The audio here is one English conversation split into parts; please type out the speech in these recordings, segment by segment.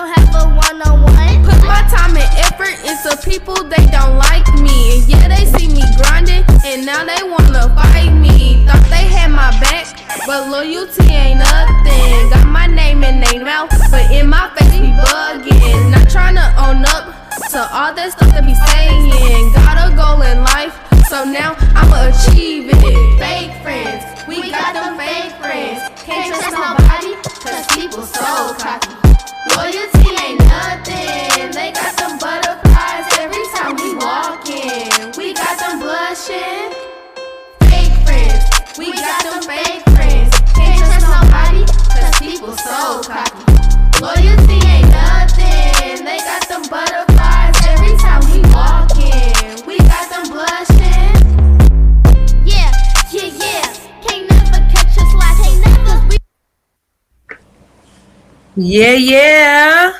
don't have a one-on-one. Put my time and effort into people, they don't like me. And yeah, they see me grinding, and now they wanna fight me. Thought they had my back, but loyalty ain't nothing. Got my name in their mouth, but in my face be bugging. Not tryna own up to all that stuff they be saying. Got a goal in life, so now I'ma achieve it. Fake friends, we got them fake friends. Can't trust nobody, cause people so cocky. Loyalty ain't nothing, they got them butterflies every time we walk in. We got them blushing, fake friends, we got them fake friends. Can't trust nobody, cause people so cocky. Loyalty ain't nothing, they got them butterflies every time we walk in. We got them blushing. Yeah, can't never catch us like ain't never. Yeah.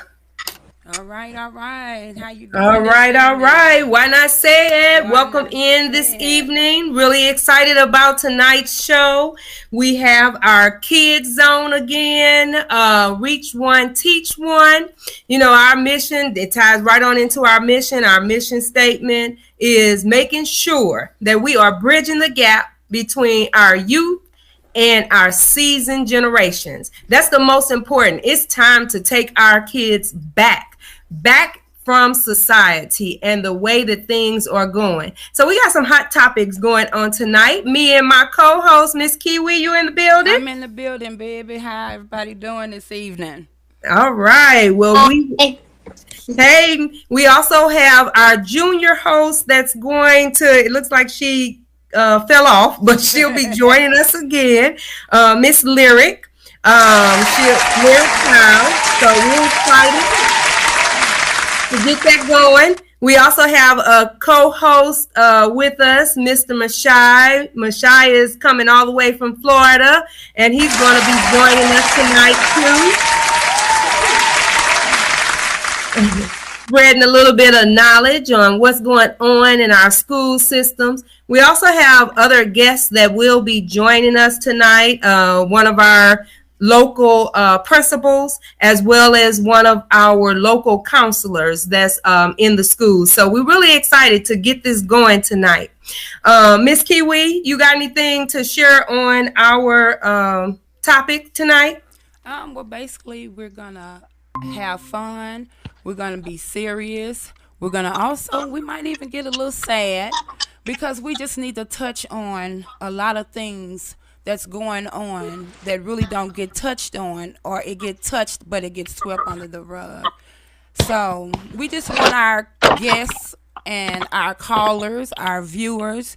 All right. How you doing? All right. Why not say it? Welcome in this evening. Really excited about tonight's show. We have our kids zone again. Reach one, teach one. You know, our mission, it ties right on into our mission. Our mission statement is making sure that we are bridging the gap between our youth and our seasoned generations. That's the most important. It's time to take our kids back from society and the way that things are going. So we got some hot topics going on tonight. Me and my co-host, Miss Kiwi, you in the building? I'm in the building, baby. How everybody doing this evening? All right. Well, we also have our junior host that's going to, it looks like she fell off, but she'll be joining us again, Miss Lyric. She'll now, so we're excited to get that going. We also have a co-host with us, Mr. Mashai. Mashai is coming all the way from Florida, and he's going to be joining us tonight too. Spreading a little bit of knowledge on what's going on in our school systems. We also have other guests that will be joining us tonight. One of our local principals, as well as one of our local counselors that's in the school. So we're really excited to get this going tonight. Miss Kiwi, you got anything to share on our topic tonight? Well, basically, we're gonna have fun. We're going to be serious. We're going to also, we might even get a little sad because we just need to touch on a lot of things that's going on that really don't get touched on, or it gets touched, but it gets swept under the rug. So we just want our guests and our callers, our viewers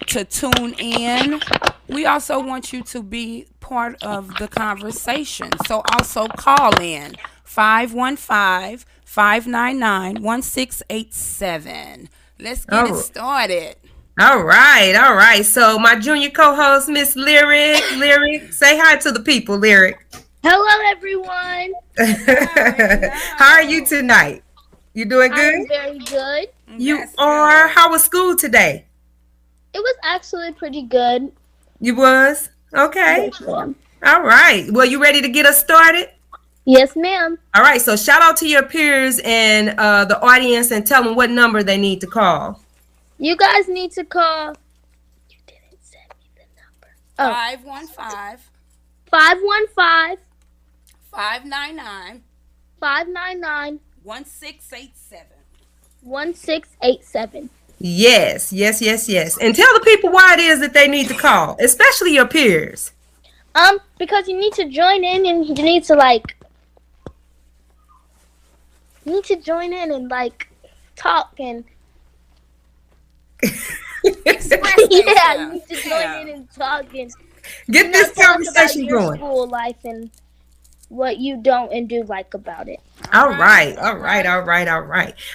to tune in. We also want you to be part of the conversation. So also call in 515-599-1687. Let's get it started. All right. So my junior co-host, Miss Lyric, say hi to the people, Lyric. Hello, everyone. How are you tonight? You doing good? I'm very good. You are? How was school today? It was actually pretty good. You was? Okay. Yes, ma'am. All right. Well, you ready to get us started? Yes, ma'am. All right. So shout out to your peers and the audience and tell them what number they need to call. You guys need to call. You didn't send me the number. 515 599 1687. Yes. And tell the people why it is that they need to call, especially your peers. Because you need to join in and you need to talk and express yeah, you need to join in and talk and get this conversation your going. School life and what you don't and do like about it. All right.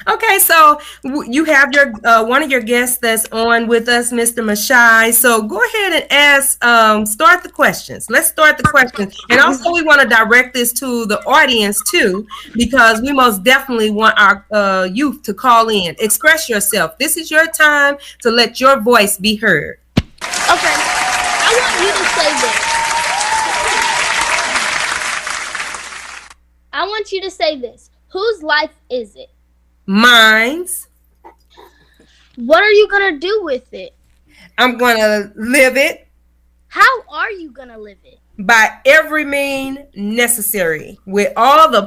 Okay, so you have your one of your guests that's on with us, Mr. Mashai. So go ahead and ask, start the questions. Let's start the questions. And also we want to direct this to the audience too, because we most definitely want our youth to call in. Express yourself. This is your time to let your voice be heard. Okay, I want you to say this. I want you to say this. Whose life is it? Mine's. What are you gonna do with it? I'm gonna live it How are you gonna live it? by every mean necessary with all the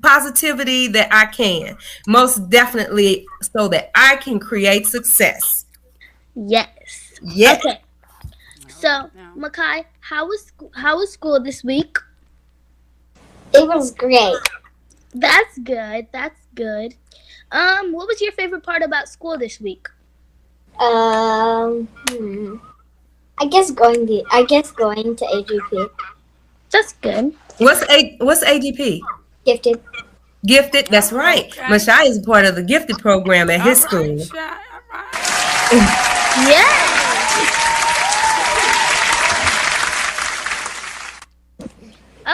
positivity that I can. Most definitely so that I can create success. Yes. Yes. Okay. So, Makai, how was school this week? It was great. That's good. That's good. What was your favorite part about school this week? I guess going to AGP. That's good. What's AGP? Gifted. Gifted. That's right. Okay. Mashai is a part of the gifted program at his All school. right, Shy, all right. Yes.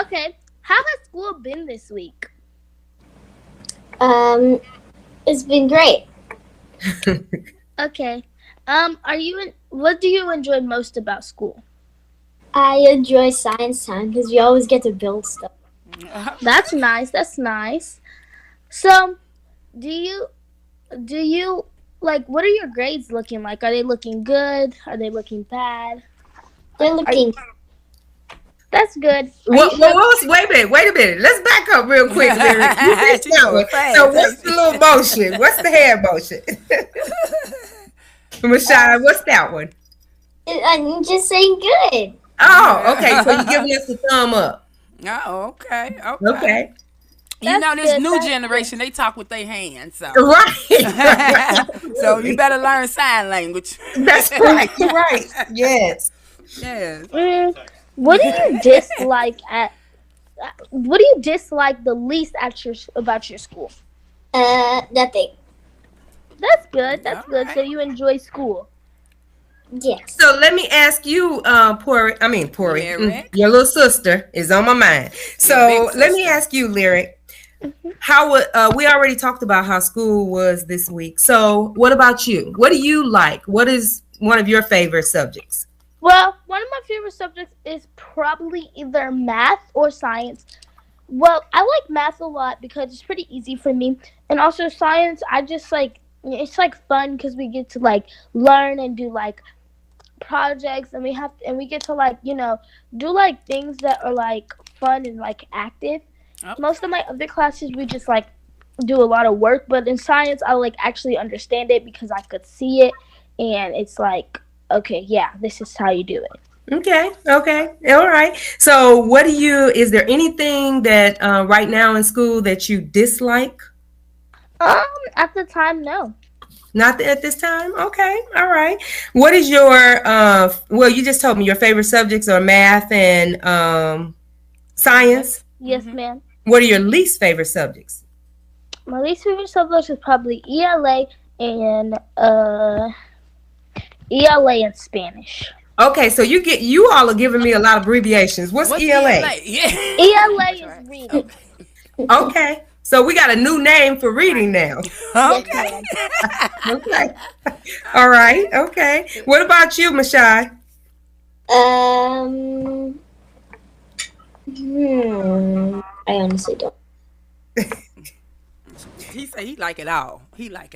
Okay. How has school been this week? It's been great. Okay. What do you enjoy most about school? I enjoy science time because we always get to build stuff. That's nice. That's nice. So, do you like, what are your grades looking like? Are they looking good? Are they looking bad? They're looking. That's good. Wait a minute. Let's back up real quick, Lyric. You missed that one. So what's the little motion? What's the hand motion? Mashai, what's that one? I'm just saying good. Oh, okay. So you're giving us a thumb up. Oh, okay. Okay. You know, That's this good, new that's generation, they talk with their hands. So. Right. So you better learn sign language. That's right. You're right. Yes. Yes. What do you dislike the least about your school? Nothing. That's good. That's good. So Alright. you enjoy school. Yes. So let me ask you, Pori, Lyric. your little sister is on my mind. So big let me sister. ask you, Lyric, how would we already talked about how school was this week. So what about you? What do you like? What is one of your favorite subjects? Well, one of my favorite subjects is probably either math or science. Well, I like math a lot because it's pretty easy for me, and also science. I just like it's like fun because we get to like learn and do like projects, and we get to like do like things that are like fun and like active. Okay. Most of my other classes we just like do a lot of work, but in science I like actually understand it because I could see it, and it's like, okay, yeah, this is how you do it. Okay. All right. So is there anything that right now in school that you dislike? At the time, no. Not at this time? Okay. All right. What is your, well, you just told me your favorite subjects are math and science. Yes, ma'am. What are your least favorite subjects? My least favorite subject is probably ELA and Spanish. Okay, so you all are giving me a lot of abbreviations. What's ELA? Yeah. ELA is reading. Okay. So we got a new name for reading now. Okay. Okay. All right. Okay. What about you, Mashai? I honestly don't. He said he like it all. You like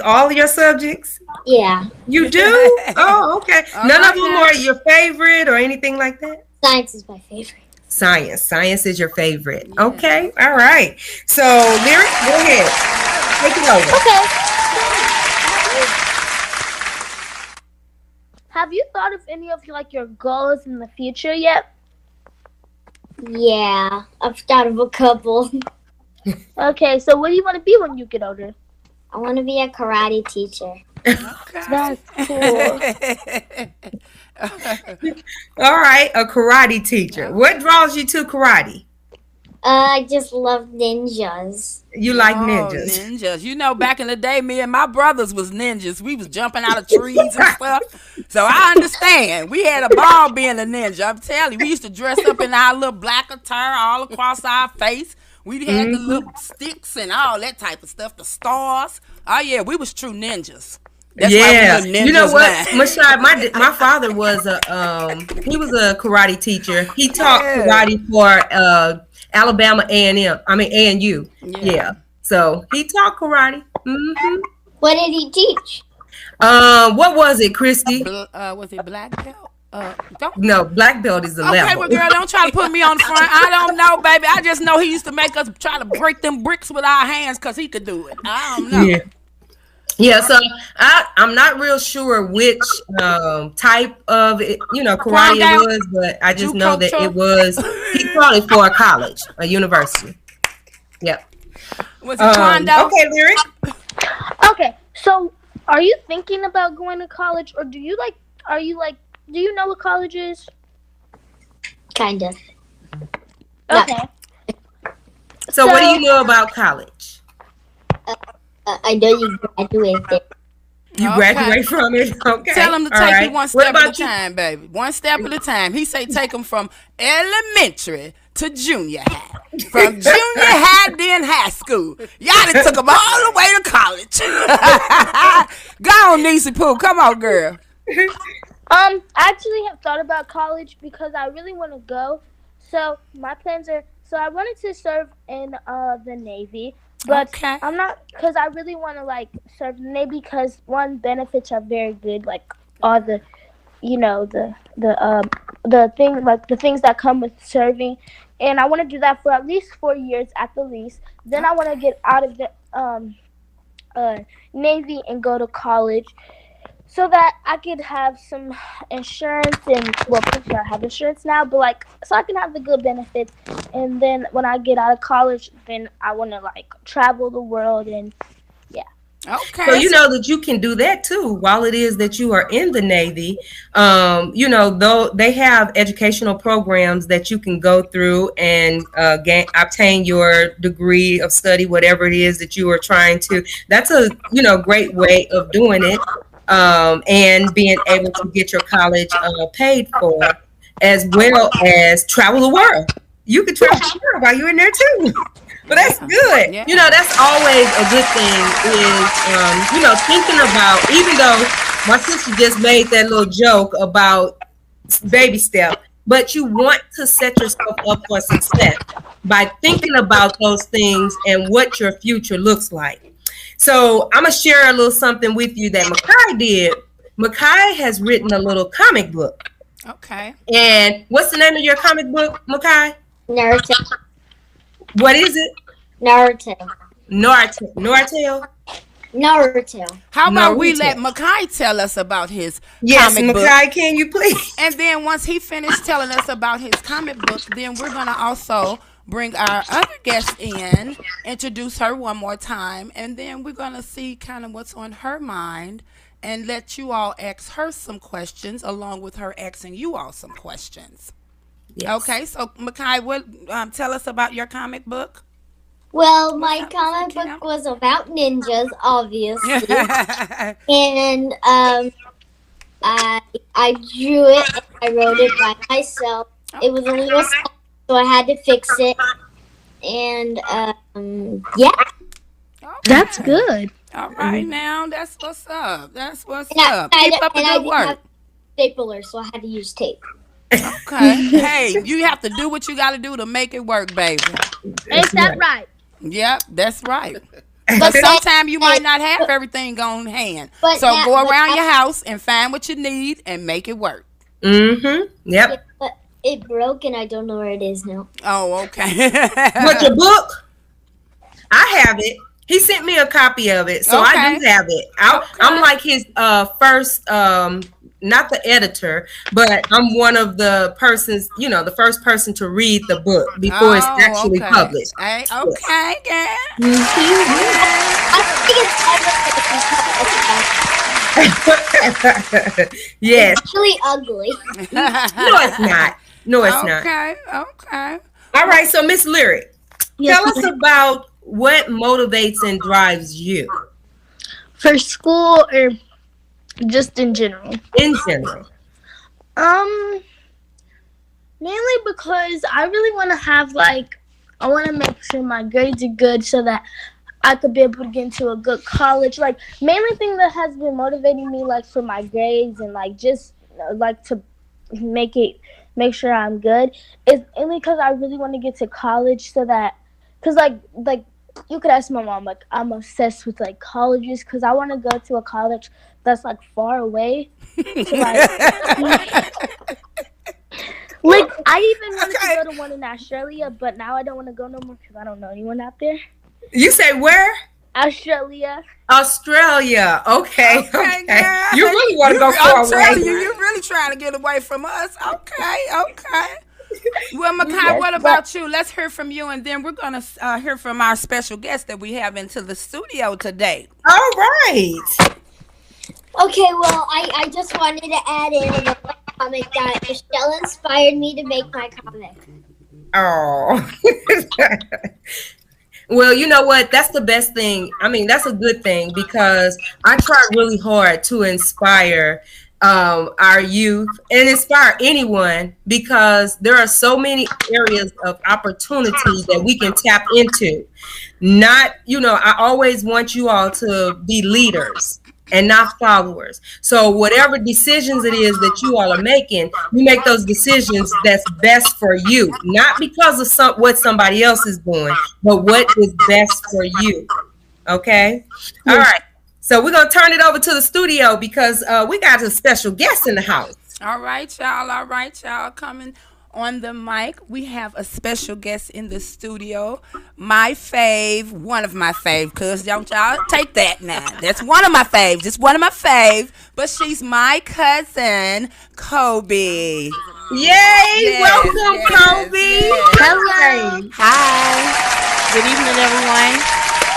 all your subjects? Yeah. You do? Oh, okay. None of them are your favorite or anything like that? Science is my favorite. Science is your favorite. Yeah. Okay. All right. So, Lyric, go ahead. Take it over. Okay. Have you thought of any of like your goals in the future yet? Yeah, I've thought of a couple. Okay, so what do you want to be when you get older? I want to be a karate teacher. That's cool. All right, a karate teacher. What draws you to karate? I just love ninjas. You like ninjas. Ninjas. You know, back in the day, me and my brothers was ninjas. We was jumping out of trees and stuff. So I understand. We had a ball being a ninja. I'm telling you, we used to dress up in our little black attire all across our face. We had the little sticks and all that type of stuff, the stars. Oh, yeah, we was true ninjas. That's yeah, why we you know what, now. Mashai, my father was he was a karate teacher. He taught karate for Alabama A&M. I mean A&U. Yeah. Yeah. So he taught karate. What did he teach? What was it, Christy? Was it black belt? Don't. No, black belt is the Okay, level. well, girl, don't try to put me on the front. I don't know, baby. I just know he used to make us try to break them bricks with our hands because he could do it. I don't know. Yeah. Yeah, so I'm not real sure which type of it, karate it was, but I just know that it was. He taught it for a college, a university. Yep. Was it Kwando? Okay, Lyric. Okay, so are you thinking about going to college, or do you know what college is? Kind of. Okay. So what do you know about college? I know you graduated. You graduate from it? Okay. Tell him to All take right. it one step at a time, baby. One step at a time. He say take him from elementary to junior high. From junior high, then high school. Y'all done took him all the way to college. Go on, Niecy Pooh. Come on, girl. I actually have thought about college because I really want to go. So my plans are, I wanted to serve in the Navy, but Okay. I'm not, because I really want to serve in the Navy because one, benefits are very good, like all the, the things that come with serving, and I want to do that for at least 4 years at the least. Then I want to get out of the Navy and go to college, so that I could have some insurance I have insurance now, but so I can have the good benefits. And then when I get out of college, then I want to travel the world and yeah. Okay. So you know that you can do that too while it is that you are in the Navy. Though they have educational programs that you can go through and obtain your degree of study, whatever it is that you are trying to. That's a great way of doing it. And being able to get your college paid for, as well as travel the world. You can travel the world while you're in there too. But that's good. Yeah. That's always a good thing is, thinking about, even though my sister just made that little joke about baby step, but you want to set yourself up for success by thinking about those things and what your future looks like. So I'm going to share a little something with you that Makai did. Makai has written a little comic book. Okay. And what's the name of your comic book, Makai? Naruto. What is it? Naruto. Naruto? How about we Naruto. let Makai tell us about his Yes, comic book? Makai, can you please? And then once he finished telling us about his comic book, then we're going to also bring our other guest in, introduce her one more time, and then we're going to see kind of what's on her mind and let you all ask her some questions along with her asking you all some questions. Yes. Okay, so Makai, tell us about your comic book. Well, my comic book was about ninjas, obviously. And I drew it and I wrote it by myself. It was a little small, so I had to fix it. And yeah. Okay. That's good. All right, now that's what's up. That's what's And up. Keep up the good work. have stapler, so I had to use tape. Okay. Hey, you have to do what you got to do to make it work, baby. Ain't that right? Yep, that's right. But sometimes you might not have everything on hand. So go around your house and find what you need and make it work. Mm-hmm. Yep. But it broke and I don't know where it is now. Oh, okay. But your book, I have it. He sent me a copy of it, so I do have it. I'm like his first, not the editor, but I'm one of the persons, the first person to read the book before it's actually published. Hey, okay, yeah. Yes. It's really ugly. No, it's not. No, it's not. Okay. All right, so Miss Lyric, Yes, tell us about what motivates and drives you. for school or just in general? In general. Mainly because I really want to have I want to make sure my grades are good so that I could be able to get into a good college. Mainly thing that has been motivating me for my grades and just to make it make sure I'm good. It's only because I really want to get to college so that, because like you could ask my mom, like I'm obsessed with like colleges because I want to go to a college that's like far away to like I even wanted to go to one in Australia, but now I don't want to go no more because I don't know anyone out there. You say where? Australia. Australia. Okay. Girl. You really want to go far away. I'm telling you, you're really trying to get away from us. Okay. Well, Makai, Yes, what about you? Let's hear from you, and then we're going to hear from our special guest that we have into the studio today. All right. Okay, well, I just wanted to add in a comic that Michelle inspired me to make my comic. Oh. Well, you know what? That's the best thing. I mean, that's a good thing because I try really hard to inspire our youth and inspire anyone because there are so many areas of opportunity that we can tap into. Not, I always want you all to be leaders and not followers. So whatever decisions it is that you all are making, you make those decisions that's best for you, not because of what somebody else is doing, but what is best for you. Okay? All right. So we're going to turn it over to the studio because we got a special guest in the house. All right, y'all. Coming on the mic, we have a special guest in the studio. One of my fave, because don't y'all take that now. That's one of my faves. It's one of my fave. But she's my cousin, Kobe. Yay! Welcome, Kobe. Yes. Hello. Hi. Good evening, everyone.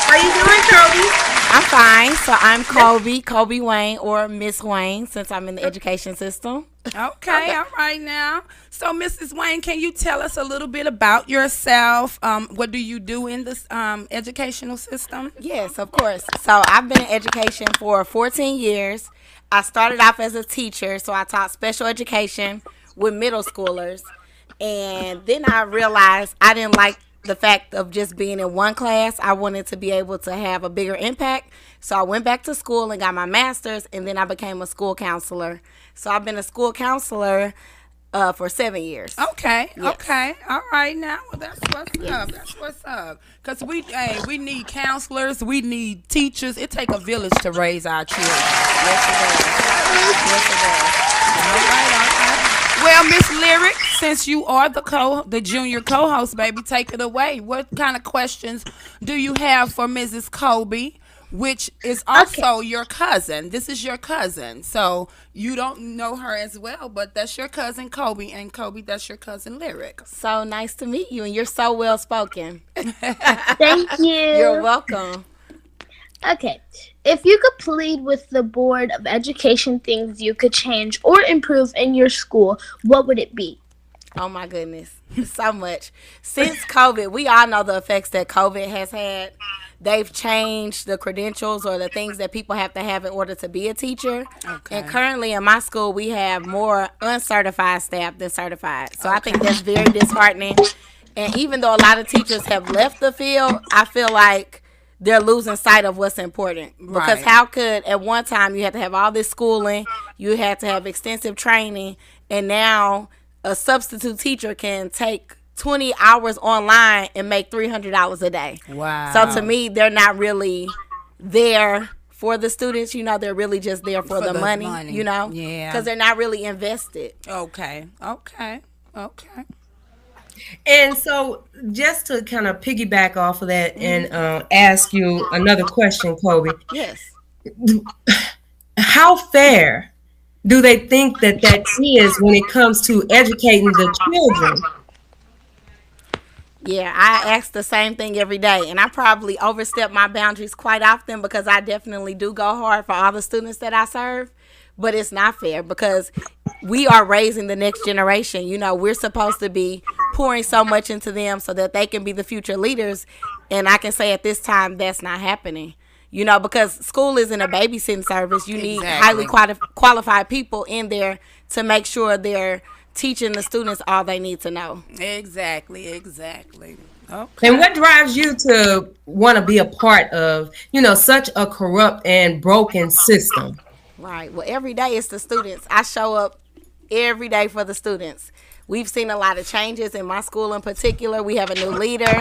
How you doing, Kobe? I'm fine. So I'm Kobe Wayne, or Miss Wayne, since I'm in the education system. Okay, all right now. So, Mrs. Wayne, can you tell us a little bit about yourself? What do you do in this educational system? Yes, of course. So I've been in education for 14 years. I started off as a teacher, so I taught special education with middle schoolers. And then I realized I didn't like the fact of just being in one class. I wanted to be able to have a bigger impact. So I went back to school and got my master's, and then I became a school counselor. So I've been a school counselor for 7 years. Okay, Yes. okay. All right now. Well, that's what's up. Because we need counselors. We need teachers. It takes a village to raise our children. Yes, it does. All right. Well, Miss Lyric, since you are the junior co-host, baby, take it away. What kind of questions do you have for Mrs. Kobe, which is also your cousin? This is your cousin, so you don't know her as well, but that's your cousin Kobe, and Kobe, that's your cousin Lyric. So nice to meet you, and you're so well spoken. Thank you. You're welcome. Okay. If you could plead with the Board of Education things you could change or improve in your school, what would it be? Oh my goodness, so much. Since COVID, we all know the effects that COVID has had. They've changed the credentials or the things that people have to have in order to be a teacher. Okay. And currently in my school, we have more uncertified staff than certified. So I think that's very disheartening. And even though a lot of teachers have left the field, I feel like they're losing sight of what's important. Because how could, at one time, you had to have all this schooling, you had to have extensive training, and now a substitute teacher can take 20 hours online and make $300 a day. Wow. So to me, they're not really there for the students. They're really just there for the money, Yeah. because they're not really invested. Okay. And so just to kind of piggyback off of that and ask you another question, Kobe. Yes. How fair do they think that is when it comes to educating the children? Yeah, I ask the same thing every day, and I probably overstep my boundaries quite often because I definitely do go hard for all the students that I serve, but it's not fair because we are raising the next generation. We're supposed to be pouring so much into them so that they can be the future leaders, and I can say at this time that's not happening. Because school isn't a babysitting service. You need highly qualified people in there to make sure they're teaching the students all they need to know. Exactly. Okay. And what drives you to want to be a part of, such a corrupt and broken system? Right. Well, every day it's the students. I show up every day for the students. we've seen a lot of changes in my school in particular. We have a new leader.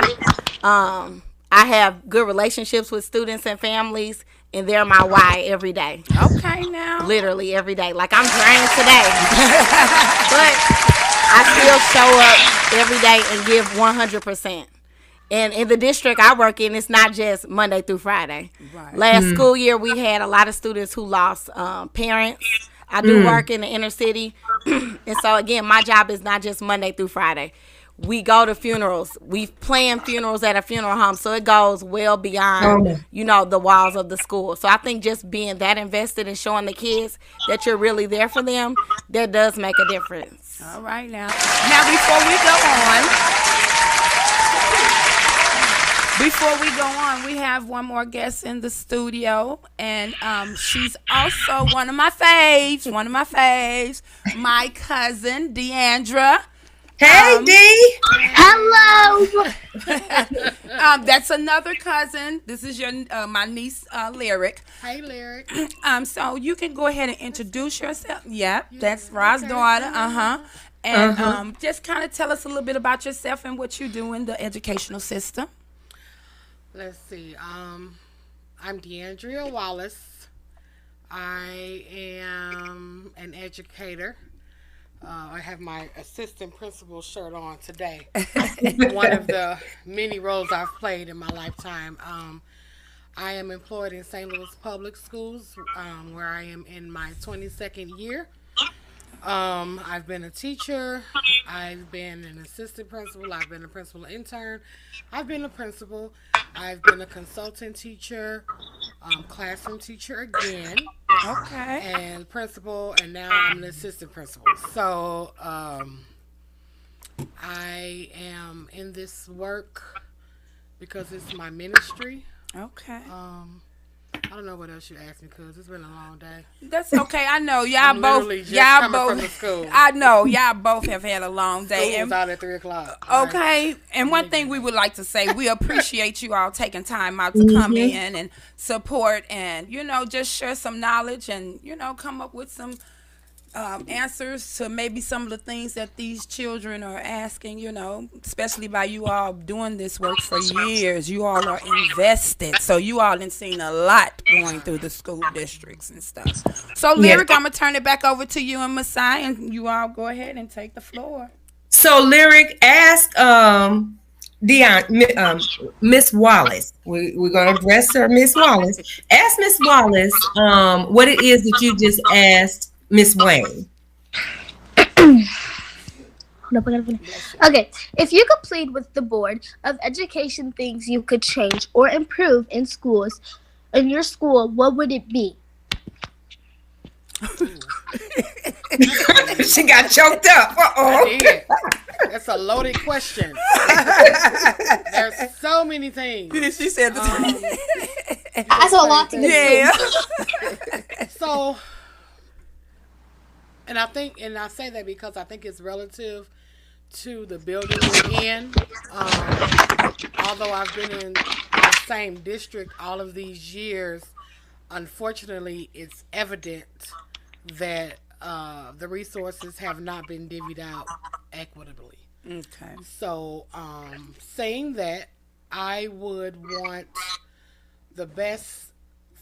I have good relationships with students and families, and they're my why every day. Okay, now. Literally every day. Like, I'm drained today, but I still show up every day and give 100%. And in the district I work in, it's not just Monday through Friday. Right. Last school year, we had a lot of students who lost parents. I do work in the inner city. And so, again, my job is not just Monday through Friday. We go to funerals. We plan funerals at a funeral home. So it goes well beyond, the walls of the school. So I think just being that invested and showing the kids that you're really there for them, that does make a difference. All right, now. Now, before we go on, we have one more guest in the studio, and she's also one of my faves, my cousin, Deandra. Hey, Dee. Hello. That's another cousin. This is my niece, Lyric. Hey, Lyric. So you can go ahead and introduce yourself. Yep, that's Rod's daughter. And just kind of tell us a little bit about yourself and what you do in the educational system. Let's see. I'm Deandra Wallace. I am an educator. I have my assistant principal shirt on today. One of the many roles I've played in my lifetime. I am employed in St. Louis Public Schools, where I am in my 22nd year. I've been a teacher. I've been an assistant principal. I've been a principal intern. I've been a principal. I've been a consultant teacher, classroom teacher again. Okay. And principal, and now I'm an assistant principal. So I am in this work because it's my ministry. Okay. I don't know what else you asked me, cause it's been a long day. That's okay. I know I'm literally just coming from the school. I know y'all both have had a long day. School was out at 3:00. Okay. And one thing we would like to say, we appreciate you all taking time out to come in and support and just share some knowledge and come up with some answers to maybe some of the things that these children are asking, especially by you all doing this work for years. You all are invested. So you all have seen a lot going through the school districts and stuff. So, Lyric, I'm going to turn it back over to you and Masai, and you all go ahead and take the floor. So, Lyric, ask Miss Wallace. We're going to address her, Miss Wallace. Ask Miss Wallace what it is that you just asked Miss Wayne. Okay, if you could plead with the Board of Education things you could change or improve in your school, what would it be? She got choked up. I did. That's a loaded question. There's so many things. She said that's a lot to do. So, and I say that because I think it's relative to the building we're in. Although I've been in the same district all of these years, unfortunately, it's evident that the resources have not been divvied out equitably. Okay. So, saying that, I would want the best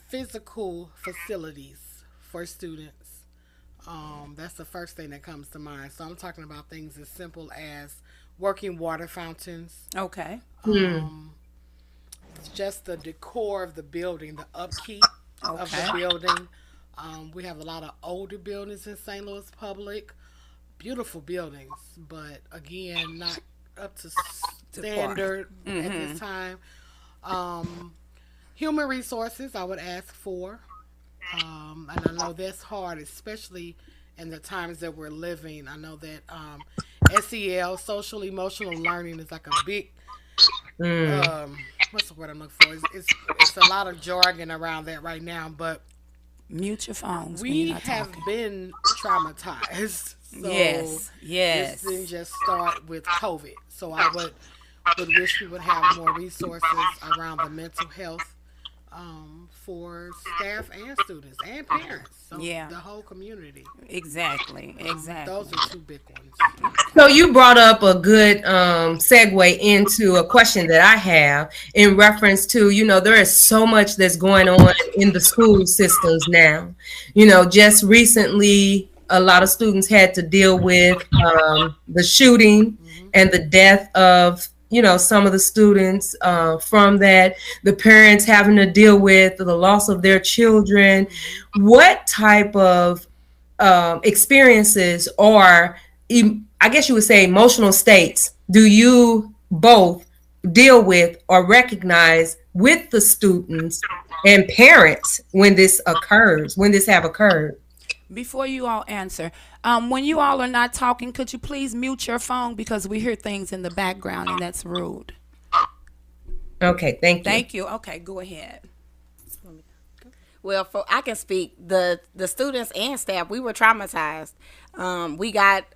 physical facilities for students. That's the first thing that comes to mind. So I'm talking about things as simple as working water fountains. Okay. Just the decor of the building, the upkeep of the building. We have a lot of older buildings in St. Louis Public. Beautiful buildings, but again, not up to standard at this time. Human resources, I would ask for. And I know that's hard, especially in the times that we're living. I know that SEL, social emotional learning, is like a big, what's the word I'm looking for? It's a lot of jargon around that right now, but mute your phones. We have been traumatized. So yes. This didn't just start with COVID. So I would wish we would have more resources around the mental health for staff and students and parents. So Yeah. the whole community. Exactly. Those Exactly. are two big ones. So you brought up a good segue into a question that I have in reference to, there is so much that's going on in the school systems now. Just recently, a lot of students had to deal with the shooting and the death of, some of the students from that, the parents having to deal with the loss of their children. What type of experiences or I guess you would say emotional states do you both deal with or recognize with the students and parents when this occurs, when this have occurred? Before you all answer, when you all are not talking, could you please mute your phone because we hear things in the background and that's rude. Okay, thank you. Thank you. Okay, go ahead. Well, I can speak. The students and staff, we were traumatized. We got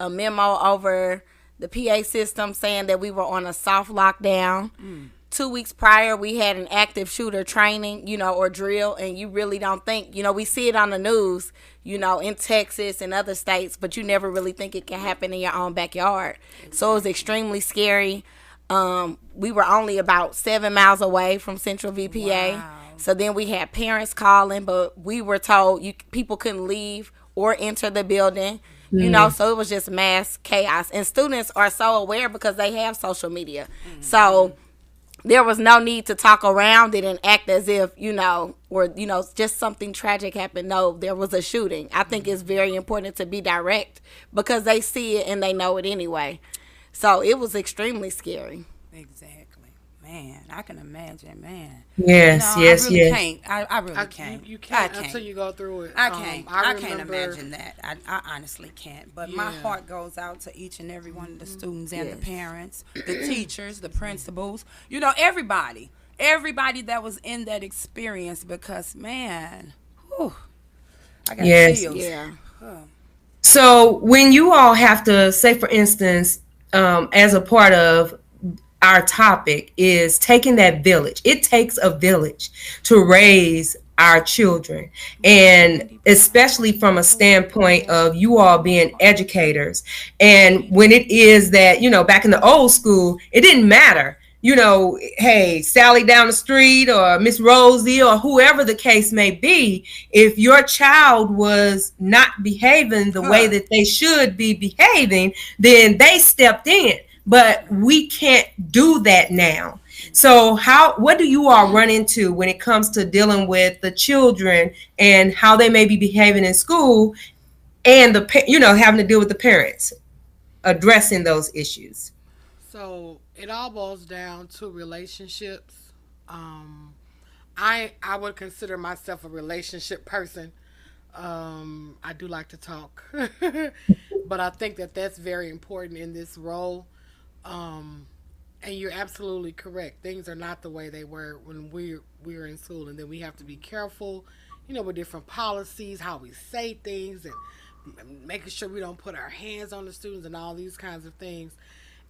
a memo over the PA system saying that we were on a soft lockdown. 2 weeks prior, we had an active shooter training, or drill, and you really don't think, we see it on the news, in Texas and other states, but you never really think it can happen in your own backyard. So it was extremely scary. We were only about 7 miles away from Central VPA. Wow. So then we had parents calling, but we were told people couldn't leave or enter the building. So it was just mass chaos. And students are so aware because they have social media. So there was no need to talk around it and act as if, or, just something tragic happened. No, there was a shooting. I think it's very important to be direct because they see it and they know it anyway. So it was extremely scary. Exactly. Man, I can imagine, man. Yes, yes, I really yes. Can't. I really can't. You can't until you go through it. I can't. I can't remember, imagine that. I honestly can't. But my heart goes out to each and every one of the students and the parents, the teachers, the principals. Everybody. Everybody that was in that experience because, man, whew, I got chills. Yeah. So when you all have to, say for instance, as a part of our topic is taking that village. It takes a village to raise our children. And especially from a standpoint of you all being educators. And when it is that, back in the old school, it didn't matter. Hey, Sally down the street or Miss Rosie or whoever the case may be, if your child was not behaving the way that they should be behaving, then they stepped in. But we can't do that now. So what do you all run into when it comes to dealing with the children and how they may be behaving in school and having to deal with the parents addressing those issues? So it all boils down to relationships. I would consider myself a relationship person. I do like to talk, but I think that that's very important in this role. And you're absolutely correct. Things are not the way they were when we were in school, and then we have to be careful, with different policies, how we say things, and making sure we don't put our hands on the students and all these kinds of things.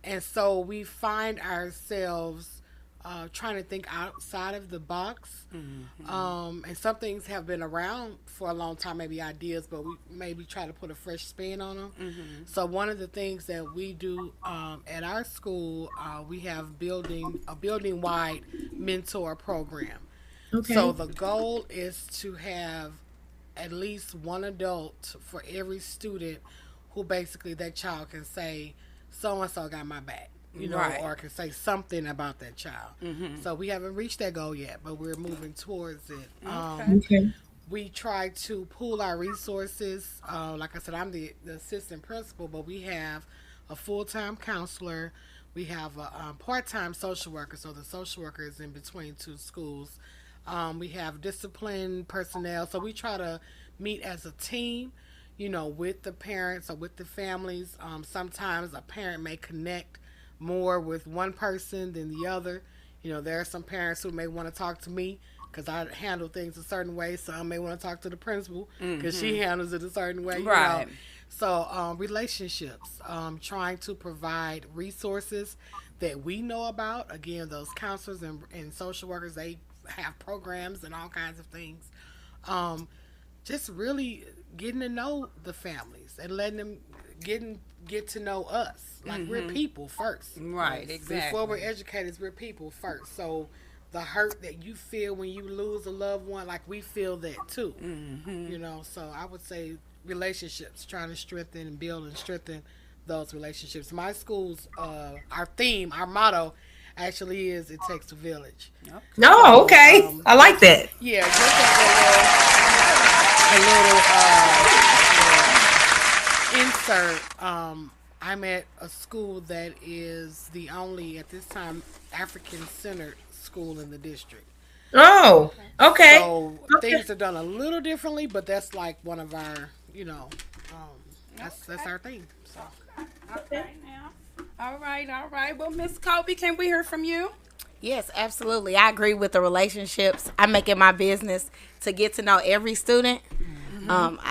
And so we find ourselves trying to think outside of the box. And some things have been around for a long time, maybe ideas, but we maybe try to put a fresh spin on them. So one of the things that we do at our school, we have a building-wide mentor program. Okay. So the goal is to have at least one adult for every student who basically that child can say, so-and-so got my back. Right. Or can say something about that child. So we haven't reached that goal yet, but we're moving towards it. Okay. We try to pool our resources. Like I said, I'm the assistant principal, but we have a full-time counselor. We have a part-time social worker, so the social worker is in between two schools. We have discipline personnel, so we try to meet as a team, with the parents or with the families. Sometimes a parent may connect more with one person than the other. There are some parents who may want to talk to me because I handle things a certain way. Some may want to talk to the principal because she handles it a certain way. Right. So, relationships, trying to provide resources that we know about. Again, those counselors and social workers, they have programs and all kinds of things. Um, just really getting to know the families and letting them get to know us. Like we're people first. Right, Before we're exactly. educators, we're people first. So the hurt that you feel when you lose a loved one, like we feel that too. So I would say relationships, trying to strengthen and build and strengthen those relationships. My school's our theme, our motto actually is it takes a village. No, So okay. I like that. yeah, just as a little insert. I'm at a school that is the only at this time African centered school in the district. Oh, okay. So Okay. things are done a little differently, but that's like one of our, that's our thing. So Okay, now. All right, all right. Well, Miss Kobe, can we hear from you? Yes, absolutely. I agree with the relationships. I make it my business to get to know every student.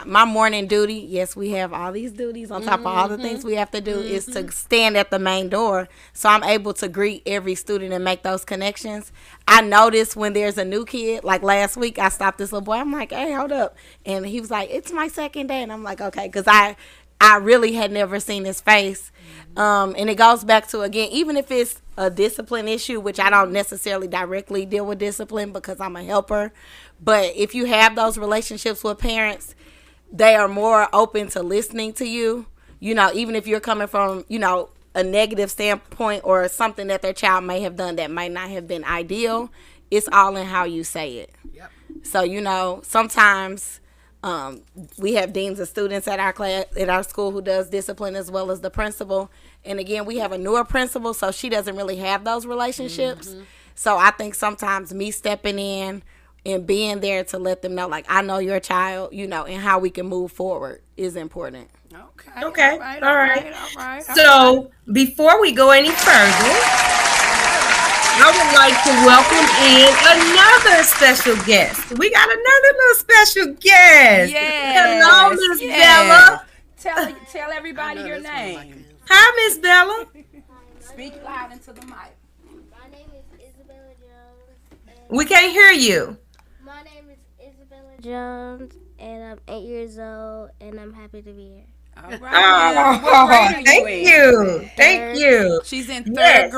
My morning duty, yes, we have all these duties on top of all the things we have to do, is to stand at the main door. So I'm able to greet every student and make those connections. I notice when there's a new kid, like last week, I stopped this little boy. I'm like, hey, hold up. And he was like, it's my second day. And I'm like, okay, because I really had never seen his face. And it goes back to, again, even if it's a discipline issue, which I don't necessarily directly deal with discipline because I'm a helper. But if you have those relationships with parents, they are more open to listening to you. Even if you're coming from, a negative standpoint or something that their child may have done that might not have been ideal, it's all in how you say it. yep. So, sometimes we have deans of students at our school who does discipline as well as the principal. And again, we have a newer principal, so she doesn't really have those relationships. So I think sometimes me stepping in and being there to let them know, like, I know your child, and how we can move forward is important. Okay. Okay. All right. All right. All right. So before we go any further, I would like to welcome in another special guest. We got another little special guest. Yes. Hello, Miss yes. Bella. Tell I everybody know your this one like name. him. Hi, Miss Bella. Speak loud into the mic. My name is Isabella Jones. We can't hear you. My name is Isabella Jones, and I'm 8 years old, and I'm happy to be here. All right. What grade are you thank in? you. Thank you. She's in Yes.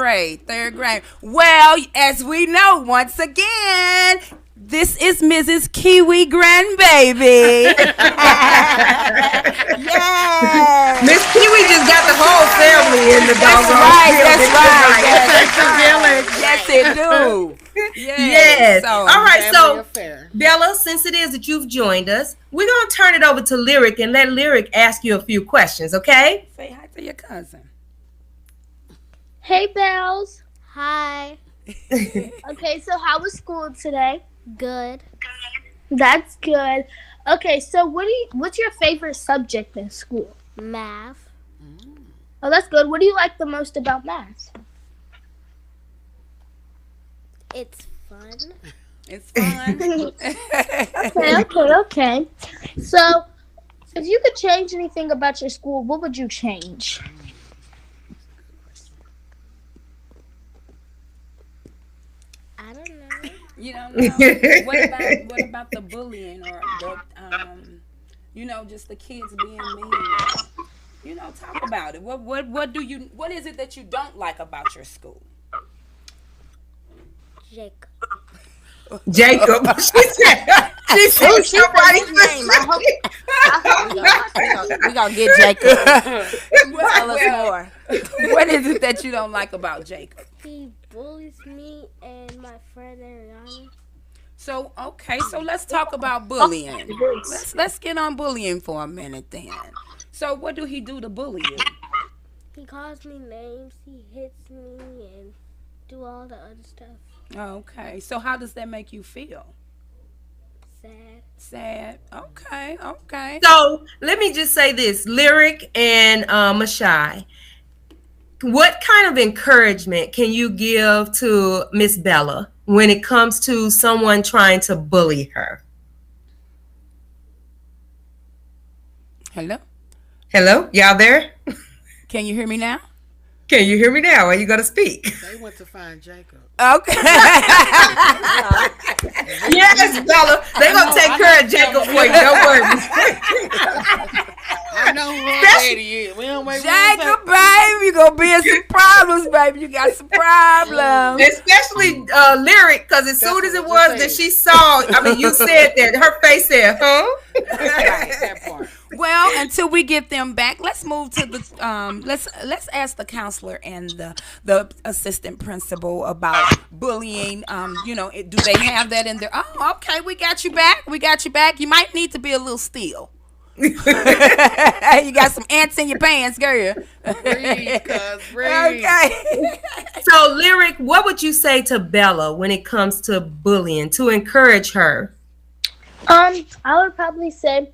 third grade. Well, as we know, once again, this is Mrs. Kiwi grandbaby. Yes. Miss Kiwi just got the whole family in the That's doggone right. building That's right. tonight. Yes, it do. Yes. So, All right. Family So, affair. Bella, since it is that you've joined us, we're going to turn it over to Lyric and let Lyric ask you a few questions, okay? say hi to your cousin. Hey, Bells. Hi. Okay, so how was school today? Good. That's good. Okay, so what's your favorite subject in school? Math. Oh, that's good. What do you like the most about math? It's fun. It's fun. Okay. So, if you could change anything about your school, what would you change? I don't know. You don't know. What about the bullying or just the kids being mean? Talk about it. What is it that you don't like about your school? Jacob. Jacob. She said somebody's name. We gonna get Jacob. Tell us more. What is it that you don't like about Jacob? He bullies me and my friend Ariana. So let's talk about bullying. Let's get on bullying for a minute then. So what do he do to bully you? He calls me names. He hits me and do all the other stuff. Okay. So how does that make you feel? Sad. Okay. So let me just say this, Lyric and Mashai. What kind of encouragement can you give to Miss Bella when it comes to someone trying to bully her? Hello? Hello, y'all there? Can you hear me now? Can you hear me now? Are you gonna speak? They went to find Jacob. Okay. Yes, Bella. They gonna take care of Jacob for you. Don't worry. I know who her daddy is. We don't make Jacob, baby, you gonna be in some problems, baby. You got some problems. Especially Lyric, because as soon as it was that she saw, I mean, you said that her face said, "Huh?" that part. Well, until we get them back, let's move to the let's ask the counselor and the assistant principal about bullying. Do they have that in there? Oh, okay, we got you back. We got you back. You might need to be a little still. You got some ants in your pants, girl. Breathe, cuz breathe. Okay. So, Lyric, what would you say to Bella when it comes to bullying to encourage her? I would probably say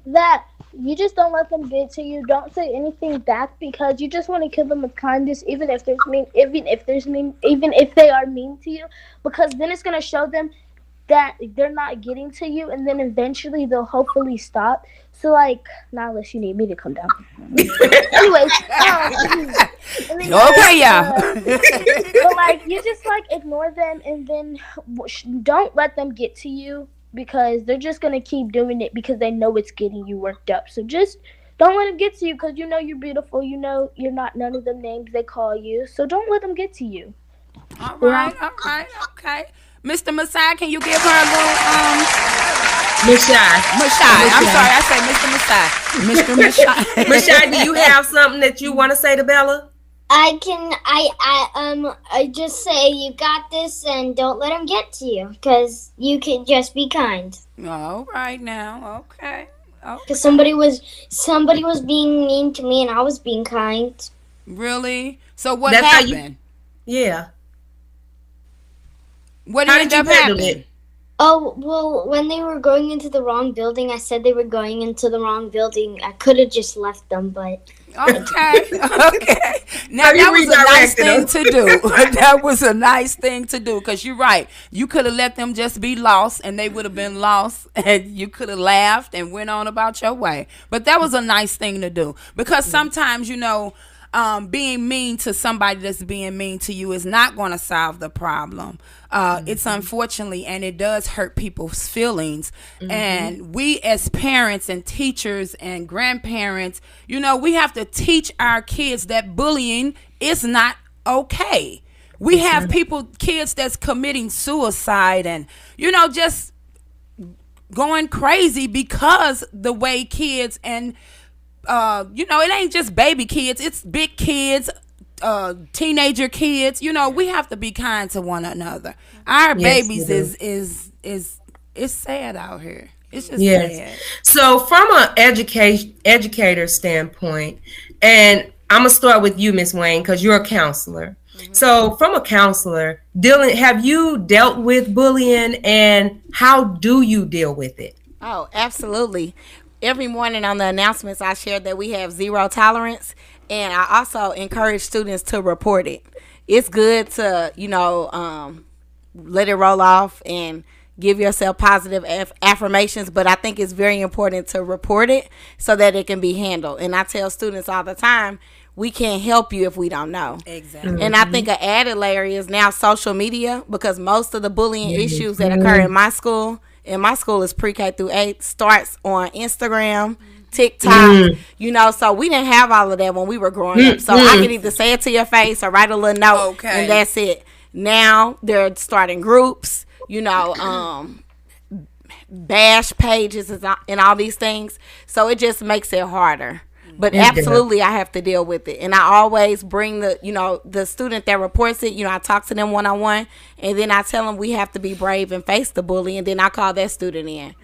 that you just don't let them get to you. Don't say anything back because you just want to kill them with kindness, even if they are mean to you, because then it's gonna show them that they're not getting to you, and then eventually they'll hopefully stop. So not unless you need me to come down. Anyways, okay, yeah. But you just ignore them, and then don't let them get to you, because they're just gonna keep doing it because they know it's getting you worked up. So just don't let them get to you, because you know you're beautiful. You know you're not none of the names they call you. So don't let them get to you. All right, okay. Mr. Masai, can you give her a little Mashai. I'm sorry, I said Mr. Masai. Mr. Masai. Mashai, do you have something that you want to say to Bella? I just say you got this and don't let them get to you, because you can just be kind. All right now, okay. Because somebody was being mean to me and I was being kind. Really? So what happened? Yeah. What ended up happening? Oh, well, when they were going into the wrong building, I said they were going into the wrong building. I could have just left them, but... Okay. Now, that was a nice thing to do. That was a nice thing to do, because you're right. You could have let them just be lost, and they would have been lost, and you could have laughed and went on about your way. But that was a nice thing to do, because sometimes, being mean to somebody that's being mean to you is not going to solve the problem. It's unfortunately, and it does hurt people's feelings. And we as parents and teachers and grandparents, we have to teach our kids that bullying is not okay. We have kids that's committing suicide and, just going crazy because the way kids and it ain't just baby kids, it's big kids, teenager kids. We have to be kind to one another. Our babies is it's sad out here. It's just sad. So from an educator standpoint, and I'm gonna start with you, Miss Wayne, because you're a counselor. So from a counselor, have you dealt with bullying, and how do you deal with it? Oh, absolutely. Every morning on the announcements, I shared that we have zero tolerance, and I also encourage students to report it. It's good to, let it roll off and give yourself positive affirmations, but I think it's very important to report it so that it can be handled. And I tell students all the time, we can't help you if we don't know. Exactly. And I think an added layer is now social media, because most of the bullying issues that occur in my school is pre-K through 8, starts on Instagram, TikTok, so we didn't have all of that when we were growing up. So I could either say it to your face or write a little note, and that's it. Now they're starting groups, bash pages and all these things. So it just makes it harder. But absolutely, I have to deal with it. And I always bring the student that reports it, I talk to them one-on-one, and then I tell them we have to be brave and face the bully, and then I call that student in.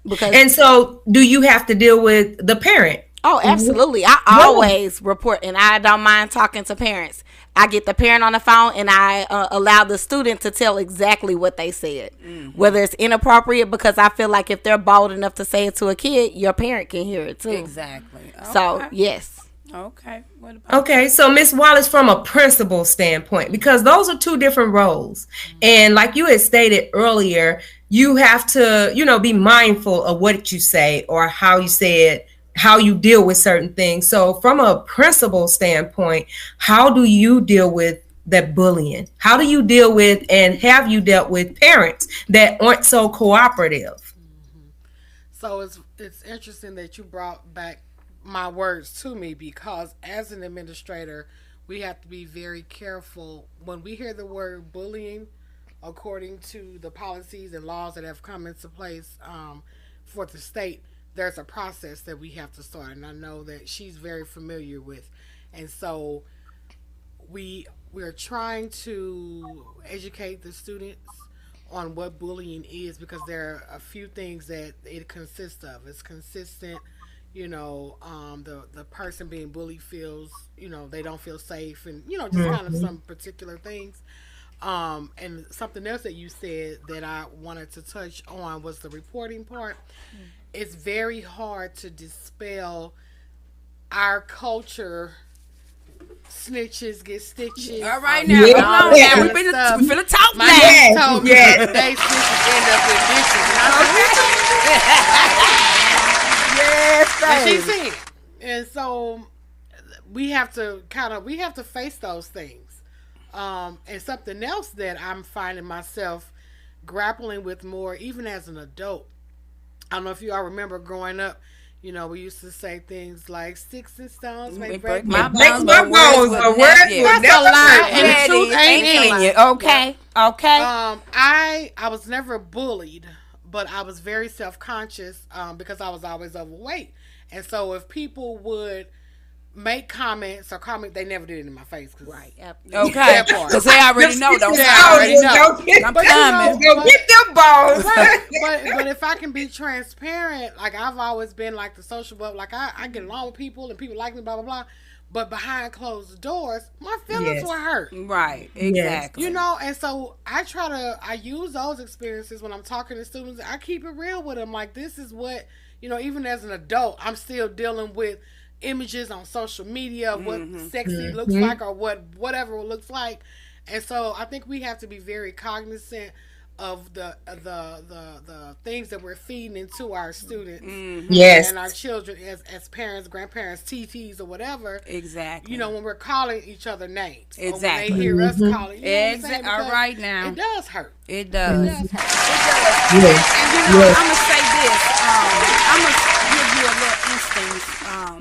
Okay. And so do you have to deal with the parent? Oh, absolutely. I always report, and I don't mind talking to parents. I get the parent on the phone, and I allow the student to tell exactly what they said, whether it's inappropriate, because I feel like if they're bold enough to say it to a kid, your parent can hear it too. Exactly. Okay. So, yes. Okay. Okay, so Miss Wallace, from a principal standpoint, because those are two different roles, and like you had stated earlier, you have to, be mindful of what you say or how you say it how you deal with certain things. So from a principal standpoint, how do you deal with that bullying? How do you deal with, and have you dealt with parents that aren't so cooperative? So it's interesting that you brought back my words to me, because as an administrator, we have to be very careful when we hear the word bullying. According to the policies and laws that have come into place for the state, there's a process that we have to start, and I know that she's very familiar with, and so we're trying to educate the students on what bullying is, because there are a few things that it consists of. It's consistent, the person being bullied feels, they don't feel safe, and just kind of some particular things. And something else that you said that I wanted to touch on was the reporting part. It's very hard to dispel our culture. Snitches get stitches. All right, now, Yeah. come on Yeah. now. We finna talk My now. niece told me Yes. that they snitches end up in bitches. And I said, Yes, but she said, and so we have to face those things. And something else that I'm finding myself grappling with more, even as an adult. I don't know if you all remember growing up. We used to say things like sticks and stones may break my Break bones. my bones, but words will That's a never lie, hurt. and the truth ain't in you. it. Okay. I was never bullied, but I was very self conscious because I was always overweight, and so if people would make comments or they never did it in my face. Right. Yep. Okay. Because they already know. Don't They stop. already know. I'm But coming. Go get them balls. but if I can be transparent, like I've always been like the social bub, like I get along with people and people like me, blah blah blah. But behind closed doors, my feelings Yes. were hurt. Right. Exactly. And so I use those experiences when I'm talking to students. I keep it real with them. Like, this is what, even as an adult, I'm still dealing with images on social media of what sexy looks like, or whatever it looks like. And so I think we have to be very cognizant of the things that we're feeding into our students, Yes. and our children as parents, grandparents, TTs, or whatever. Exactly. When we're calling each other names, Exactly. or when they hear us calling, Exactly. All right now. it does hurt. It does. It does hurt. Yes. And I'm gonna say this. I'm gonna give you a little instance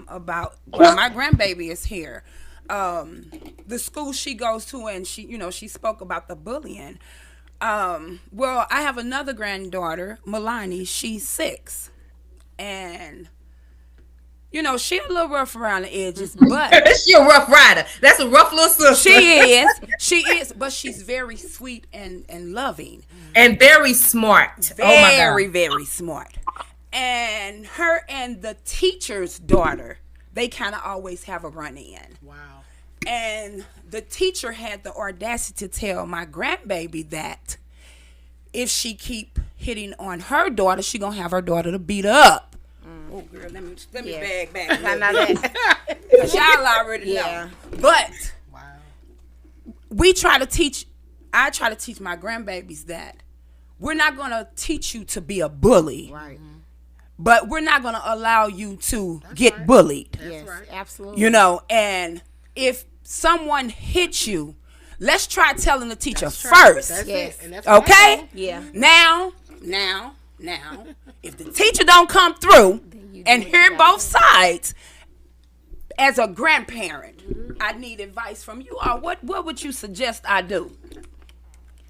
about my grandbaby is here. The school she goes to, and she spoke about the bullying. Well, I have another granddaughter, Milani. She's 6, and she a little rough around the edges, but She a rough rider. That's a rough little sister. she is, but she's very sweet and loving. And very smart. Oh my Very, God. very smart. And her and the teacher's daughter, they kind of always have a run-in. Wow. And the teacher had the audacity to tell my grandbaby that if she keep hitting on her daughter, she gonna have her daughter to beat her up. Oh, girl, let me bag back. I know that. Because y'all already know. But I try to teach my grandbabies that we're not going to teach you to be a bully. Right. But we're not going to allow you to get bullied. Yes, absolutely. And if someone hits you, let's try telling the teacher first. That's Yes. it. And that's what I Okay? do. Yeah. Now, if the teacher don't come through and hear both sides, as a grandparent, I need advice from you all. What would you suggest I do?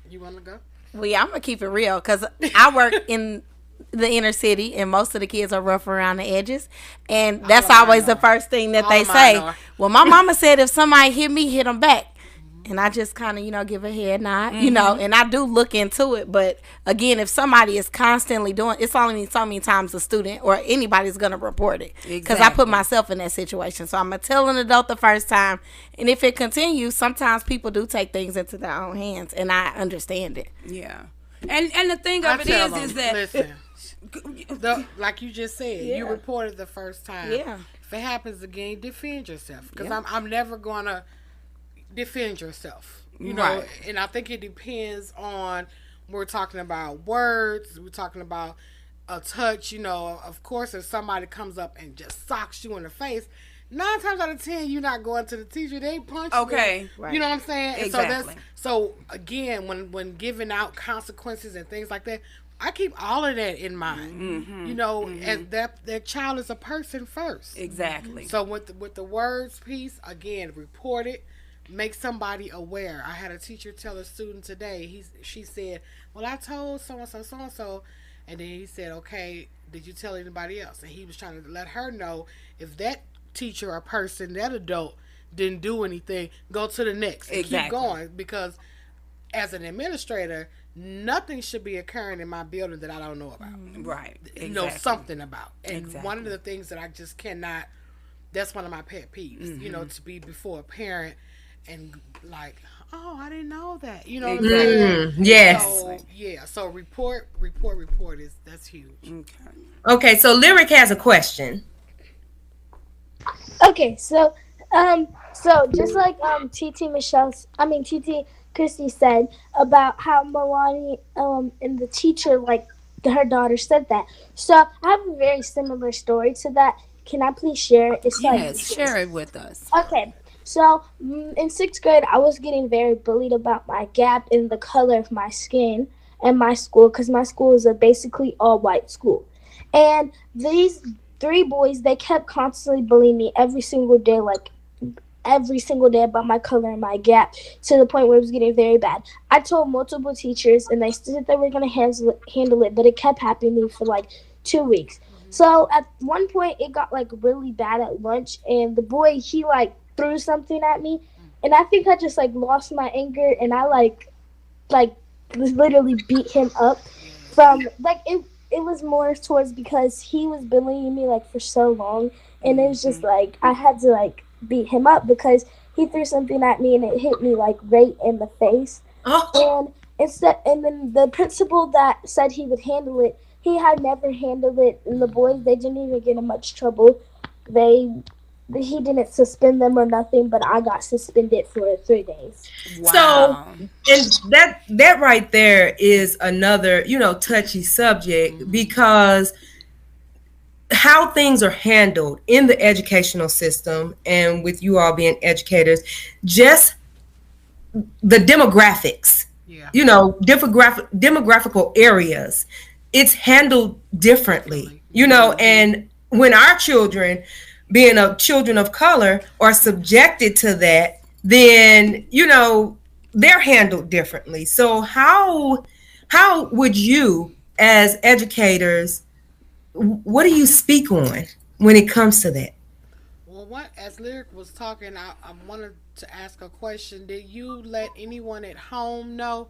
You want to go? Well, yeah, I'm gonna keep it real because I work in the inner city, and most of the kids are rough around the edges, and that's always the first thing that they say. Well, my mama said if somebody hit me, hit them back. And I just kind of, give a head nod, and I do look into it. But again, if somebody is constantly doing, it's only so many times a student or anybody's going to report it. Because I put myself in that situation. So I'm going to tell an adult the first time. And if it continues, sometimes people do take things into their own hands. And I understand it. Yeah. And the thing of it is that. Listen, like you just said, you reported the first time. Yeah. If it happens again, defend yourself. Because I'm never going to defend yourself, Right. And I think it depends on, we're talking about words, we're talking about a touch, of course, if somebody comes up and just socks you in the face, 9 times out of 10, you're not going to the teacher. They punch you. Okay. Right. You know what I'm saying? And Exactly. so again, when giving out consequences and things like that, I keep all of that in mind. And that child is a person first. Exactly. So with the words piece, again, report it. Make somebody aware. I had a teacher tell a student today. She said, "Well, I told so and so," and then he said, "Okay, did you tell anybody else?" And he was trying to let her know, if that teacher or person, that adult, didn't do anything, go to the next and keep going, because as an administrator, nothing should be occurring in my building that I don't know about. Right. Exactly. Know something about. And one of the things that I just cannot. That's one of my pet peeves. To be before a parent and like, oh, I didn't know that. You know what I'm saying? Yes. So report that's huge. Okay, so Lyric has a question. Okay, so just like TT Christy said about how Milani and the teacher, like her daughter, said that. So I have a very similar story to that. Can I please share it? Share it with us. Okay. So, in 6th grade, I was getting very bullied about my gap and the color of my skin and my school, because my school is a basically all-white school. And these 3 boys, they kept constantly bullying me every single day about my color and my gap, to the point where it was getting very bad. I told multiple teachers, and they said they were going to handle it, but it kept happening for like 2 weeks. So, at one point, it got like really bad at lunch, and the boy, he like threw something at me, and I think I just like lost my anger, and I like literally beat him up. From like it was more towards because he was bullying me like for so long, and it was just like I had to like beat him up because he threw something at me and it hit me like right in the face. And then the principal that said he would handle it, he had never handled it, and the boys, they didn't even get in much trouble. He didn't suspend them or nothing, but I got suspended for 3 days. Wow. So, and that right there is another, touchy subject, because how things are handled in the educational system, and with you all being educators, just the demographics, demographical areas, it's handled differently, and when our children, being children of color, are subjected to that, then they're handled differently. So how would you, as educators, what do you speak on when it comes to that? Well, as Lyric was talking, I wanted to ask a question. Did you let anyone at home know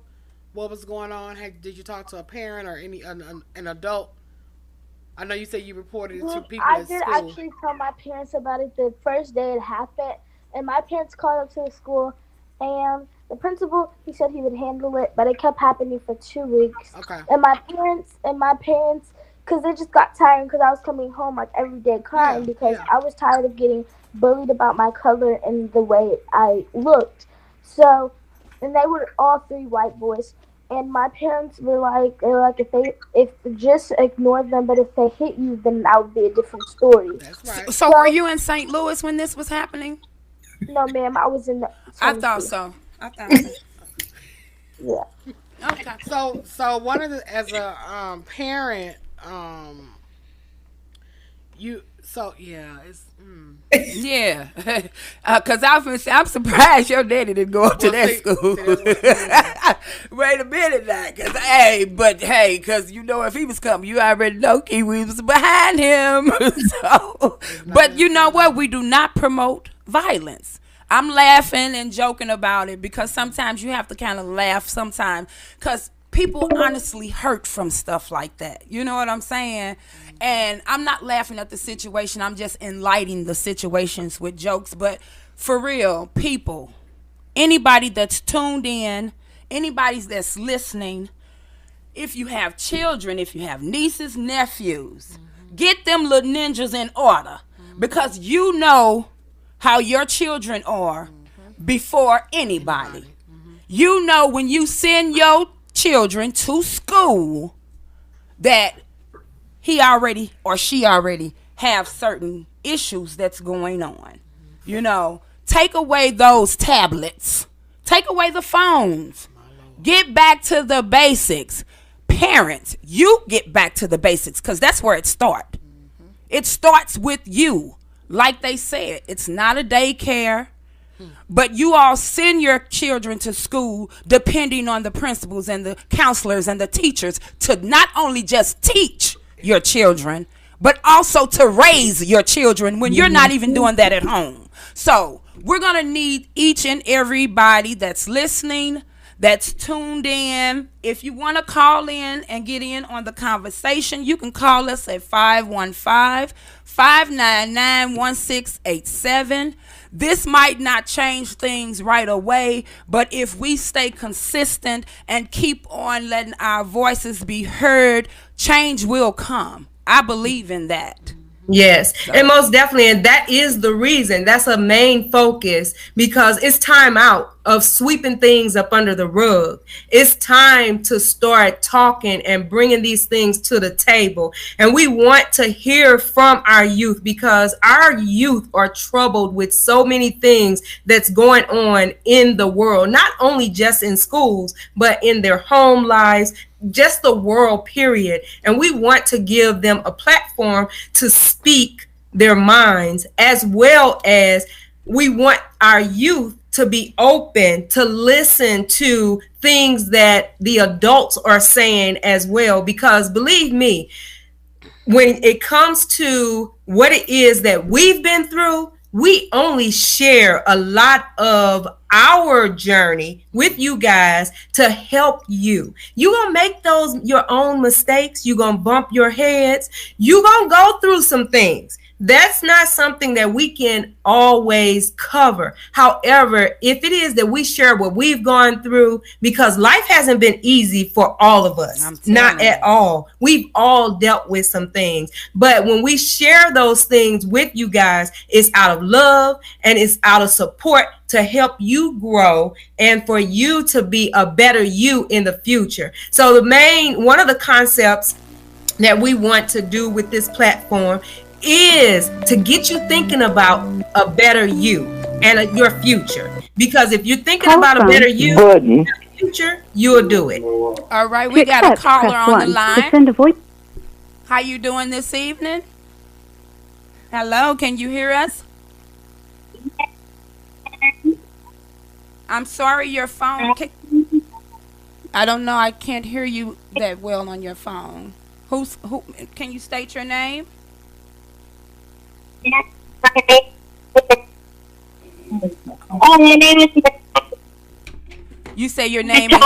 what was going on? Did you talk to a parent or an adult? I know you said you reported it to people at school. I did actually tell my parents about it the first day it happened, and my parents called up to the school, and the principal, he said he would handle it, but it kept happening for 2 weeks. Okay. And my parents, because they just got tired, because I was coming home like every day crying, because I was tired of getting bullied about my color and the way I looked. So, and they were all 3 white boys. And my parents were like, if just ignore them, but if they hit you, then that would be a different story. That's right. So were you in St. Louis when this was happening? No, ma'am, I was in. I thought so. Yeah. Okay. So one of the, as a parent, it's. Yeah, because I'm surprised your daddy didn't go up to that school. Wait a minute now, because if he was coming, you already know Kiwi was behind him. But you know what? We do not promote violence. I'm laughing and joking about it because sometimes you have to kind of laugh sometimes because people honestly hurt from stuff like that. You know what I'm saying? And I'm not laughing at the situation. I'm just enlightening the situations with jokes. But for real, people, anybody that's tuned in, anybody that's listening, if you have children, if you have nieces, nephews, get them little ninjas in order because you know how your children are before anybody. You know when you send your children to school that he already or she already have certain issues that's going on. You know, take away those tablets, take away the phones, get back to the basics. Parents, you get back to the basics, because that's where it starts. It starts with you. Like they said, it's not a daycare, but you all send your children to school depending on the principals and the counselors and the teachers to not only just teach your children, but also to raise your children when you're not even doing that at home. So we're going to need each and everybody that's listening, that's tuned in. If you want to call in and get in on the conversation, you can call us at 515-599-1687. This might not change things right away, but if we stay consistent and keep on letting our voices be heard, change will come. I believe in that. Yes, and most definitely, and that is the reason. That's a main focus, because it's time out of sweeping things up under the rug. It's time to start talking and bringing these things to the table. And we want to hear from our youth, because our youth are troubled with so many things that's going on in the world, not only just in schools, but in their home lives, just the world, period. And we want to give them a platform to speak their minds, as well as we want our youth to be open to listen to things that the adults are saying as well. Because believe me, when it comes to what it is that we've been through, we only share a lot of our journey with you guys to help you. You're going to make those your own mistakes. You're going to bump your heads. You're going to go through some things. That's not something that we can always cover. However, if it is that we share what we've gone through, because life hasn't been easy for all of us, not at all. We've all dealt with some things. But when we share those things with you guys, it's out of love and it's out of support to help you grow and for you to be a better you in the future. So one of the concepts that we want to do with this platform is to get you thinking about a better you and your future. Because if you're thinking about a better you in the future, you'll do it. All right, we got a caller on the line. How you doing this evening? Hello, can you hear us? I'm sorry, your phone. I don't know. I can't hear you that well on your phone. Who? Can you state your name? My name is. You say your name is.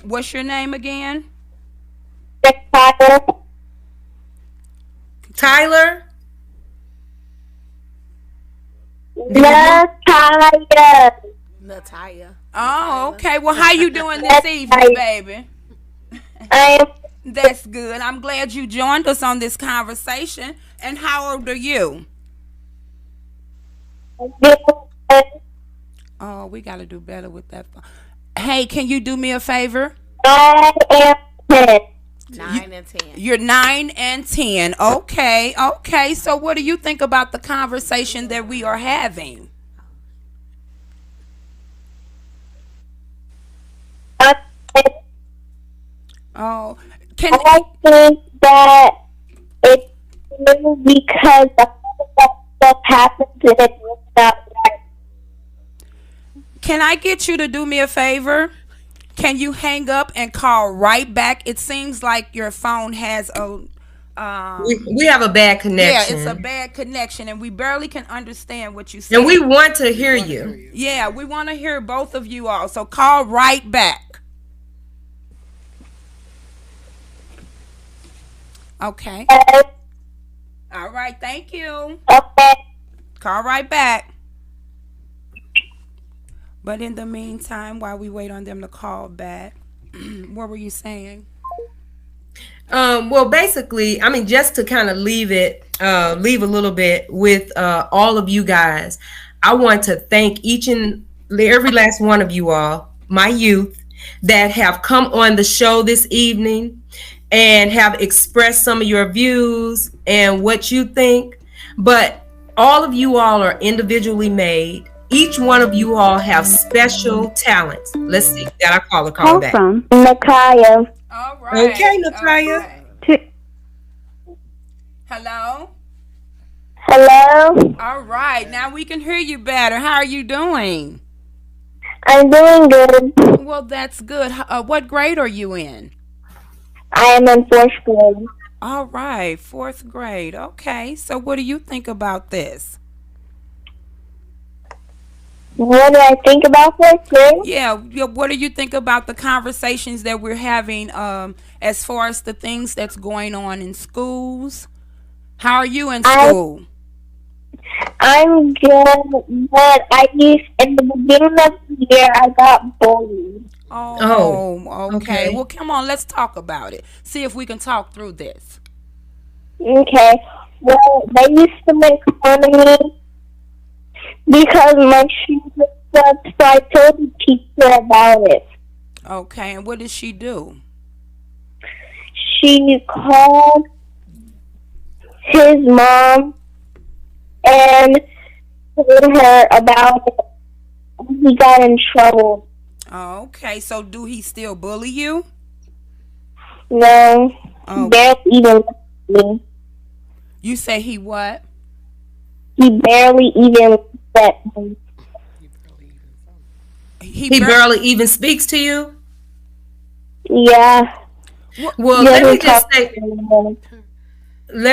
What's your name again? Tyler? Natalia. Oh, okay. Well, how you doing this evening, baby? That's good. I'm glad you joined us on this conversation. And how old are you? Oh, we got to do better with that. Hey, can you do me a favor? 9 and 10. 9 and 10. You're 9 and 10. Okay. So what do you think about the conversation that we are having? Oh, I think that it's new because that stuff happens and it works out right. Can I get you to do me a favor? Can you hang up and call right back? It seems like your phone has a we have a bad connection. Yeah, it's a bad connection, and we barely can understand what you say. And we want to hear you. Yeah, we want to hear both of you all. So call right back. Okay. All right. Thank you. Okay. Call right back. But in the meantime, while we wait on them to call back, what were you saying? Well, basically, I mean, just to kind of leave a little bit with all of you guys, I want to thank each and every last one of you all, my youth, that have come on the show this evening. and have expressed some of your views and what you think. But all of you all are individually made. Each one of you all have special talents. Let's see. Got our caller back. From Nakaya. All right. Okay, Natalia. Okay. Hello? Hello? All right. Now we can hear you better. How are you doing? I'm doing good. Well, that's good. What grade are you in? I am in 4th grade. All right. 4th grade. Okay. So what do you think about this? What do I think about 4th grade? Yeah. What do you think about the conversations that we're having as far as the things that's going on in schools? How are you in school? I'm good, but in the beginning of the year, I got bullied. Oh, okay. Well, come on, let's talk about it. See if we can talk through this. Okay. Well, they used to make fun of me because my shoes were up, so I told the teacher about it. Okay, and what did she do? She called his mom and told her about it. He got in trouble. Oh, okay, so do he still bully you? No, he barely even looked at me. You say he what? He barely even looked at me. He barely even speaks to you? Yeah. Well, let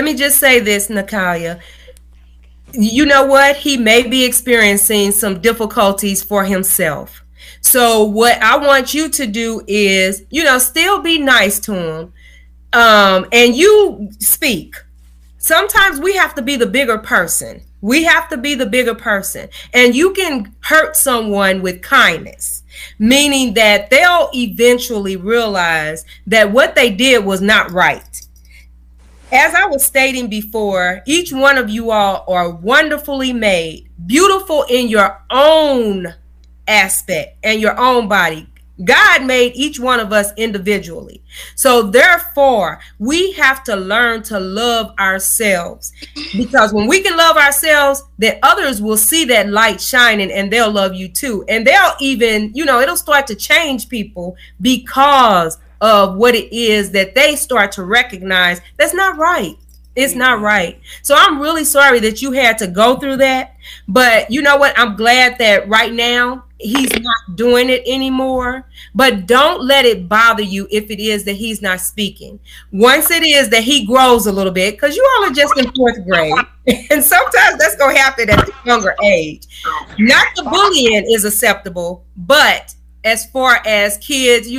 me just say this, Nakaya. You know what? He may be experiencing some difficulties for himself. So what I want you to do is, still be nice to him. And you speak. Sometimes we have to be the bigger person. And you can hurt someone with kindness, meaning that they'll eventually realize that what they did was not right. As I was stating before, each one of you all are wonderfully made, beautiful in your own aspect and your own body. God made each one of us individually. So therefore, we have to learn to love ourselves, because when we can love ourselves, then others will see that light shining and they'll love you too. And they'll even, it'll start to change people because of what it is that they start to recognize that's not right. It's not right. So I'm really sorry that you had to go through that. But you know what? I'm glad that right now he's not doing it anymore. But don't let it bother you if it is that he's not speaking. Once it is that he grows a little bit, because you all are just in 4th grade. And sometimes that's going to happen at a younger age. Not the bullying is acceptable, but as far as kids,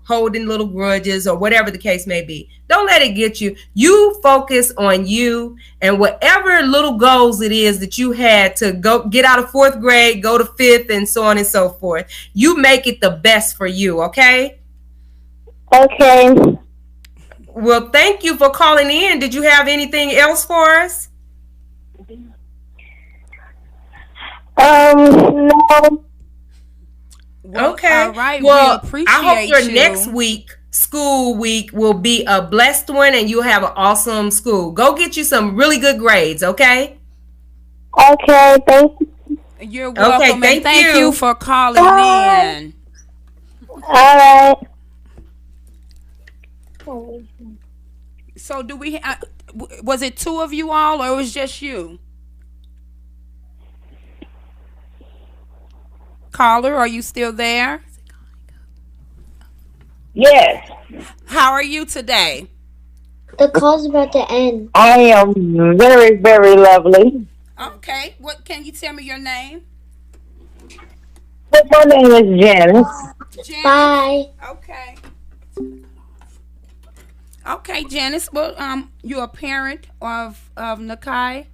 holding little grudges or whatever the case may be, don't let it get you. You focus on you and whatever little goals it is that you had to go get out of 4th grade, go to 5th, and so on and so forth. You make it the best for you, okay? Okay. Well, thank you for calling in. Did you have anything else for us? No. Well, okay. All right. Well, we appreciate I hope your you. next week, school week, will be a blessed one and you'll have an awesome school. Go get you some really good grades, okay? Okay, thank you. You're welcome. Okay, thank you for calling in. All right. So do we was it 2 of you all or it was just you? Caller, are you still there? Yes. How are you today? The call's about to end. I am very, very lovely. Okay. What can you tell me your name? My name is Janice. Janice. Bye. Okay. Okay, Janice. Well, you're a parent of Nakai.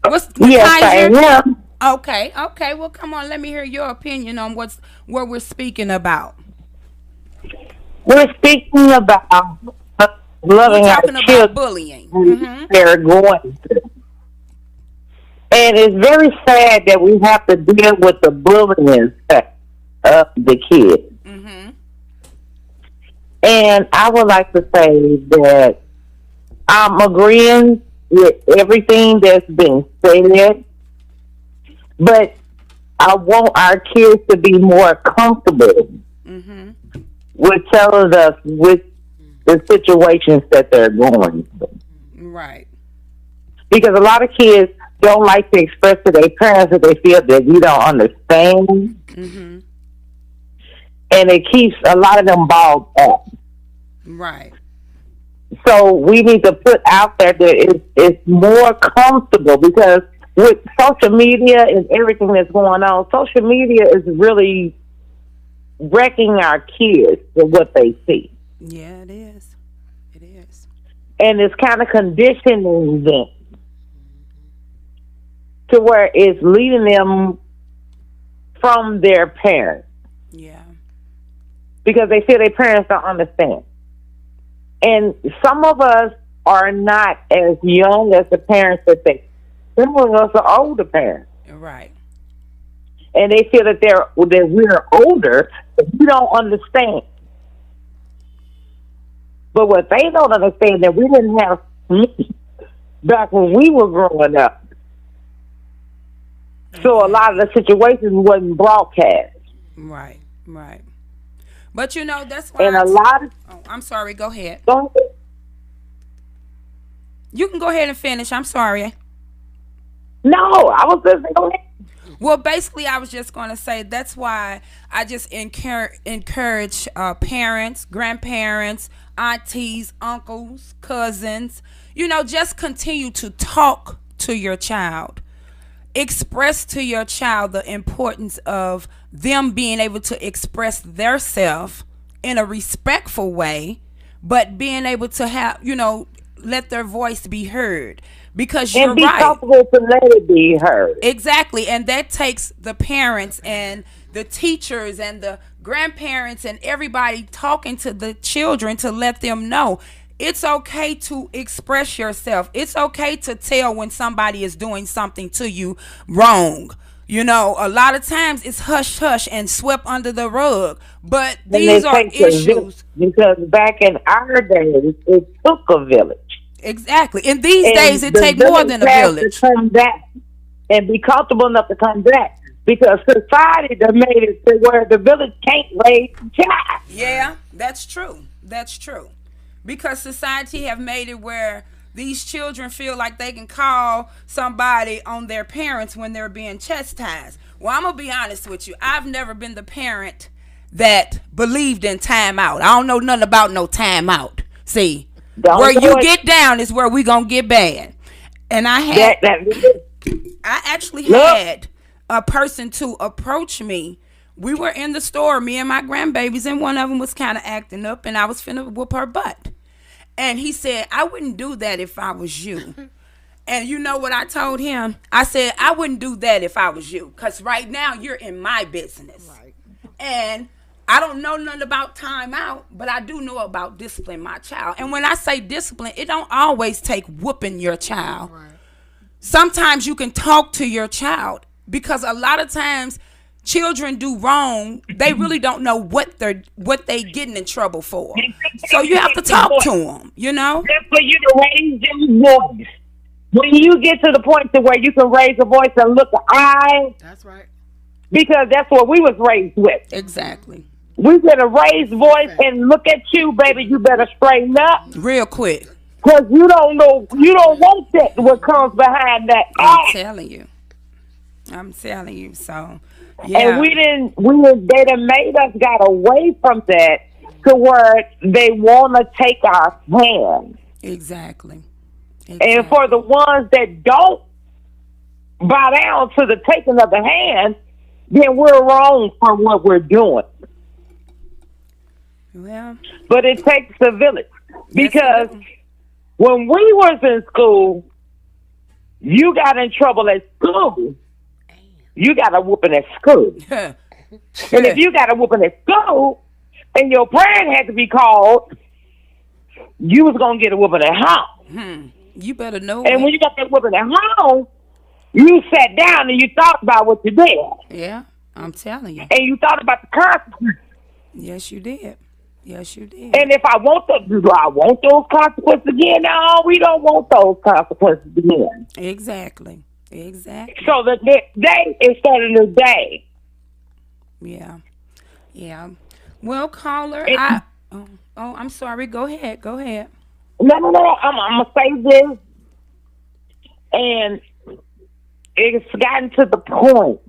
Yes, I am. Okay. Well, come on. Let me hear your opinion on what we're speaking about. We're speaking about loving our talking about children. bullying. They're going through. And it's very sad that we have to deal with the bullying of the kids. And I would like to say that I'm agreeing with everything that's been said, but I want our kids to be more comfortable with telling us with the situations that they're going through. Right. Because a lot of kids don't like to express to their parents that they feel that we don't understand. And it keeps a lot of them balled up. Right. So we need to put out there that it's more comfortable, because with social media and everything that's going on, social media is really wrecking our kids for what they see. Yeah, it is. It is. And it's kind of conditioning them to where it's leading them from their parents. Yeah. Because they feel their parents don't understand. And some of us are not as young as the parents that they. Some of us are older parents. Right. And they feel that we're older, but we don't understand. But what they don't understand that we didn't have back when we were growing up. So a lot of the situations wasn't broadcast. Right. Right. But you know, that's why. And a lot of. Oh, I'm sorry. Go ahead. Go ahead. You can go ahead and finish. I'm sorry. No, I was listening. Go ahead. Well, basically, I was just going to say that's why I just encourage parents, grandparents, aunties, uncles, cousins, just continue to talk to your child. Express to your child the importance of them being able to express their self in a respectful way, but being able to have, let their voice be heard. Because you're right. And be comfortable to let it be heard. Exactly. And that takes the parents and the teachers and the grandparents and everybody talking to the children to let them know it's okay to express yourself. It's okay to tell when somebody is doing something to you wrong. A lot of times it's hush hush and swept under the rug. But these are issues. Because back in our days, it took a village. Exactly. In these days, it takes more than a village. To come back and be comfortable enough to come back, because society that made it to where the village can't raise a child. Yeah, that's true. That's true. Because society have made it where these children feel like they can call somebody on their parents when they're being chastised. Well, I'm going to be honest with you. I've never been the parent that believed in timeout. I don't know nothing about no timeout. See? Where you get down is where we gonna get bad. And I actually had a person to approach me. We were in the store, me and my grandbabies, and one of them was kind of acting up, and I was finna whoop her butt. And he said, I wouldn't do that if I was you. And you know what I told him? I said, I wouldn't do that if I was you, because right now you're in my business. Right. And I don't know nothing about timeout, but I do know about discipline my child. And when I say discipline, it don't always take whooping your child. Right. Sometimes you can talk to your child, because a lot of times children do wrong. They really don't know what they getting in trouble for. So you have to talk to them, That's for you to raise your voice. When you get to the point to where you can raise a voice and look the eye. That's right. Because that's what we was raised with. Exactly. We better raise voice and look at you, baby. You better straighten up real quick. Because you don't know, you don't want that, what comes behind that. I'm telling you. So, yeah. And they done made us got away from that to where they want to take our hand. Exactly. And for the ones that don't bow down to the taking of the hand, then we're wrong for what we're doing. Well, but it takes a village, because when we was in school, you got in trouble at school, you got a whooping at school. And if you got a whooping at school and your parent had to be called, you was going to get a whooping at home. You better know. And when you got that whooping at home, you sat down and you thought about what you did. Yeah, I'm telling you. And you thought about the consequences. Yes, you did. Yes, you did. And if I want do I want those consequences again? No, we don't want those consequences again. Exactly. So the day is starting a new day. Yeah. Well, caller, I'm sorry. Go ahead. No. I'm gonna say this, and it's gotten to the point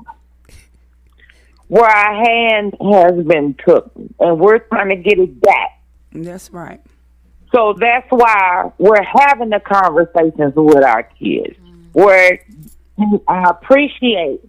where our hand has been took, and we're trying to get it back. That's right. So that's why we're having the conversations with our kids, where I appreciate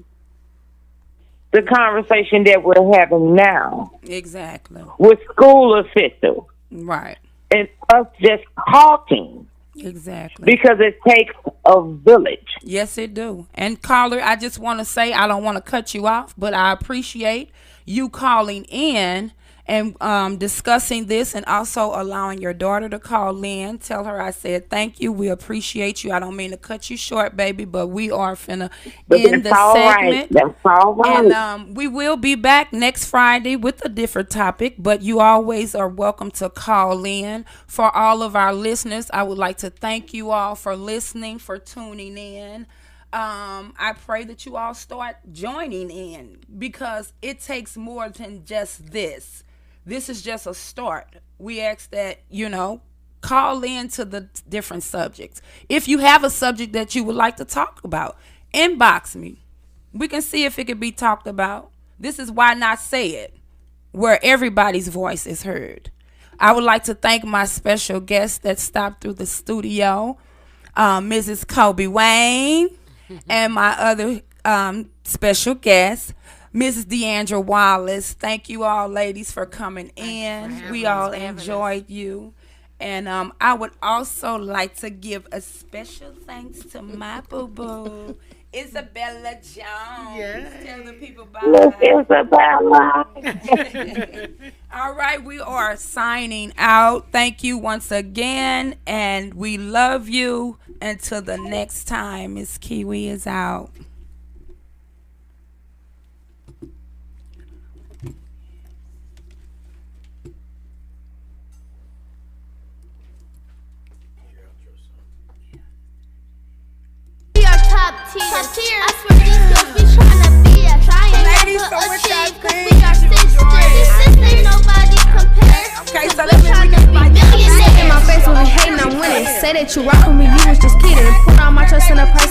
the conversation that we're having now. Exactly. With school officials. Right. And us just talking. Exactly. Because it takes a village. Yes, it do. And caller, I just want to say, I don't want to cut you off, but I appreciate you calling in and discussing this, and also allowing your daughter to call in. Tell her I said thank you. We appreciate you. I don't mean to cut you short, baby, but we are finna end the segment. That's all right. And we will be back next Friday with a different topic, but you always are welcome to call in. For all of our listeners, I would like to thank you all for listening, for tuning in. I pray that you all start joining in, because it takes more than just this. This is just a start. We ask that, call in to the different subjects. If you have a subject that you would like to talk about, inbox me. We can see if it could be talked about. This is Why Not Say It, where everybody's voice is heard. I would like to thank my special guest that stopped through the studio, Mrs. Kobe Wayne, and my other special guest, Mrs. Deandra Wallace. Thank you all, ladies, for coming in. We all enjoyed you. And I would also like to give a special thanks to my boo-boo, Isabella Jones. Yes. Tell the people bye. Isabella. All right, we are signing out. Thank you once again, and we love you. Until the next time, Miss Kiwi is out. Top tier. I swear these girls be tryna be us. I ain't Ladies, never so with that achieved, 'cause thing, we are sisters. These sisters ain't nobody compared. Okay, so We let me tryna be millionaires. In my face when we hating, I'm winning. Say that you rock with me, you was just kidding. Put all my trust in a person.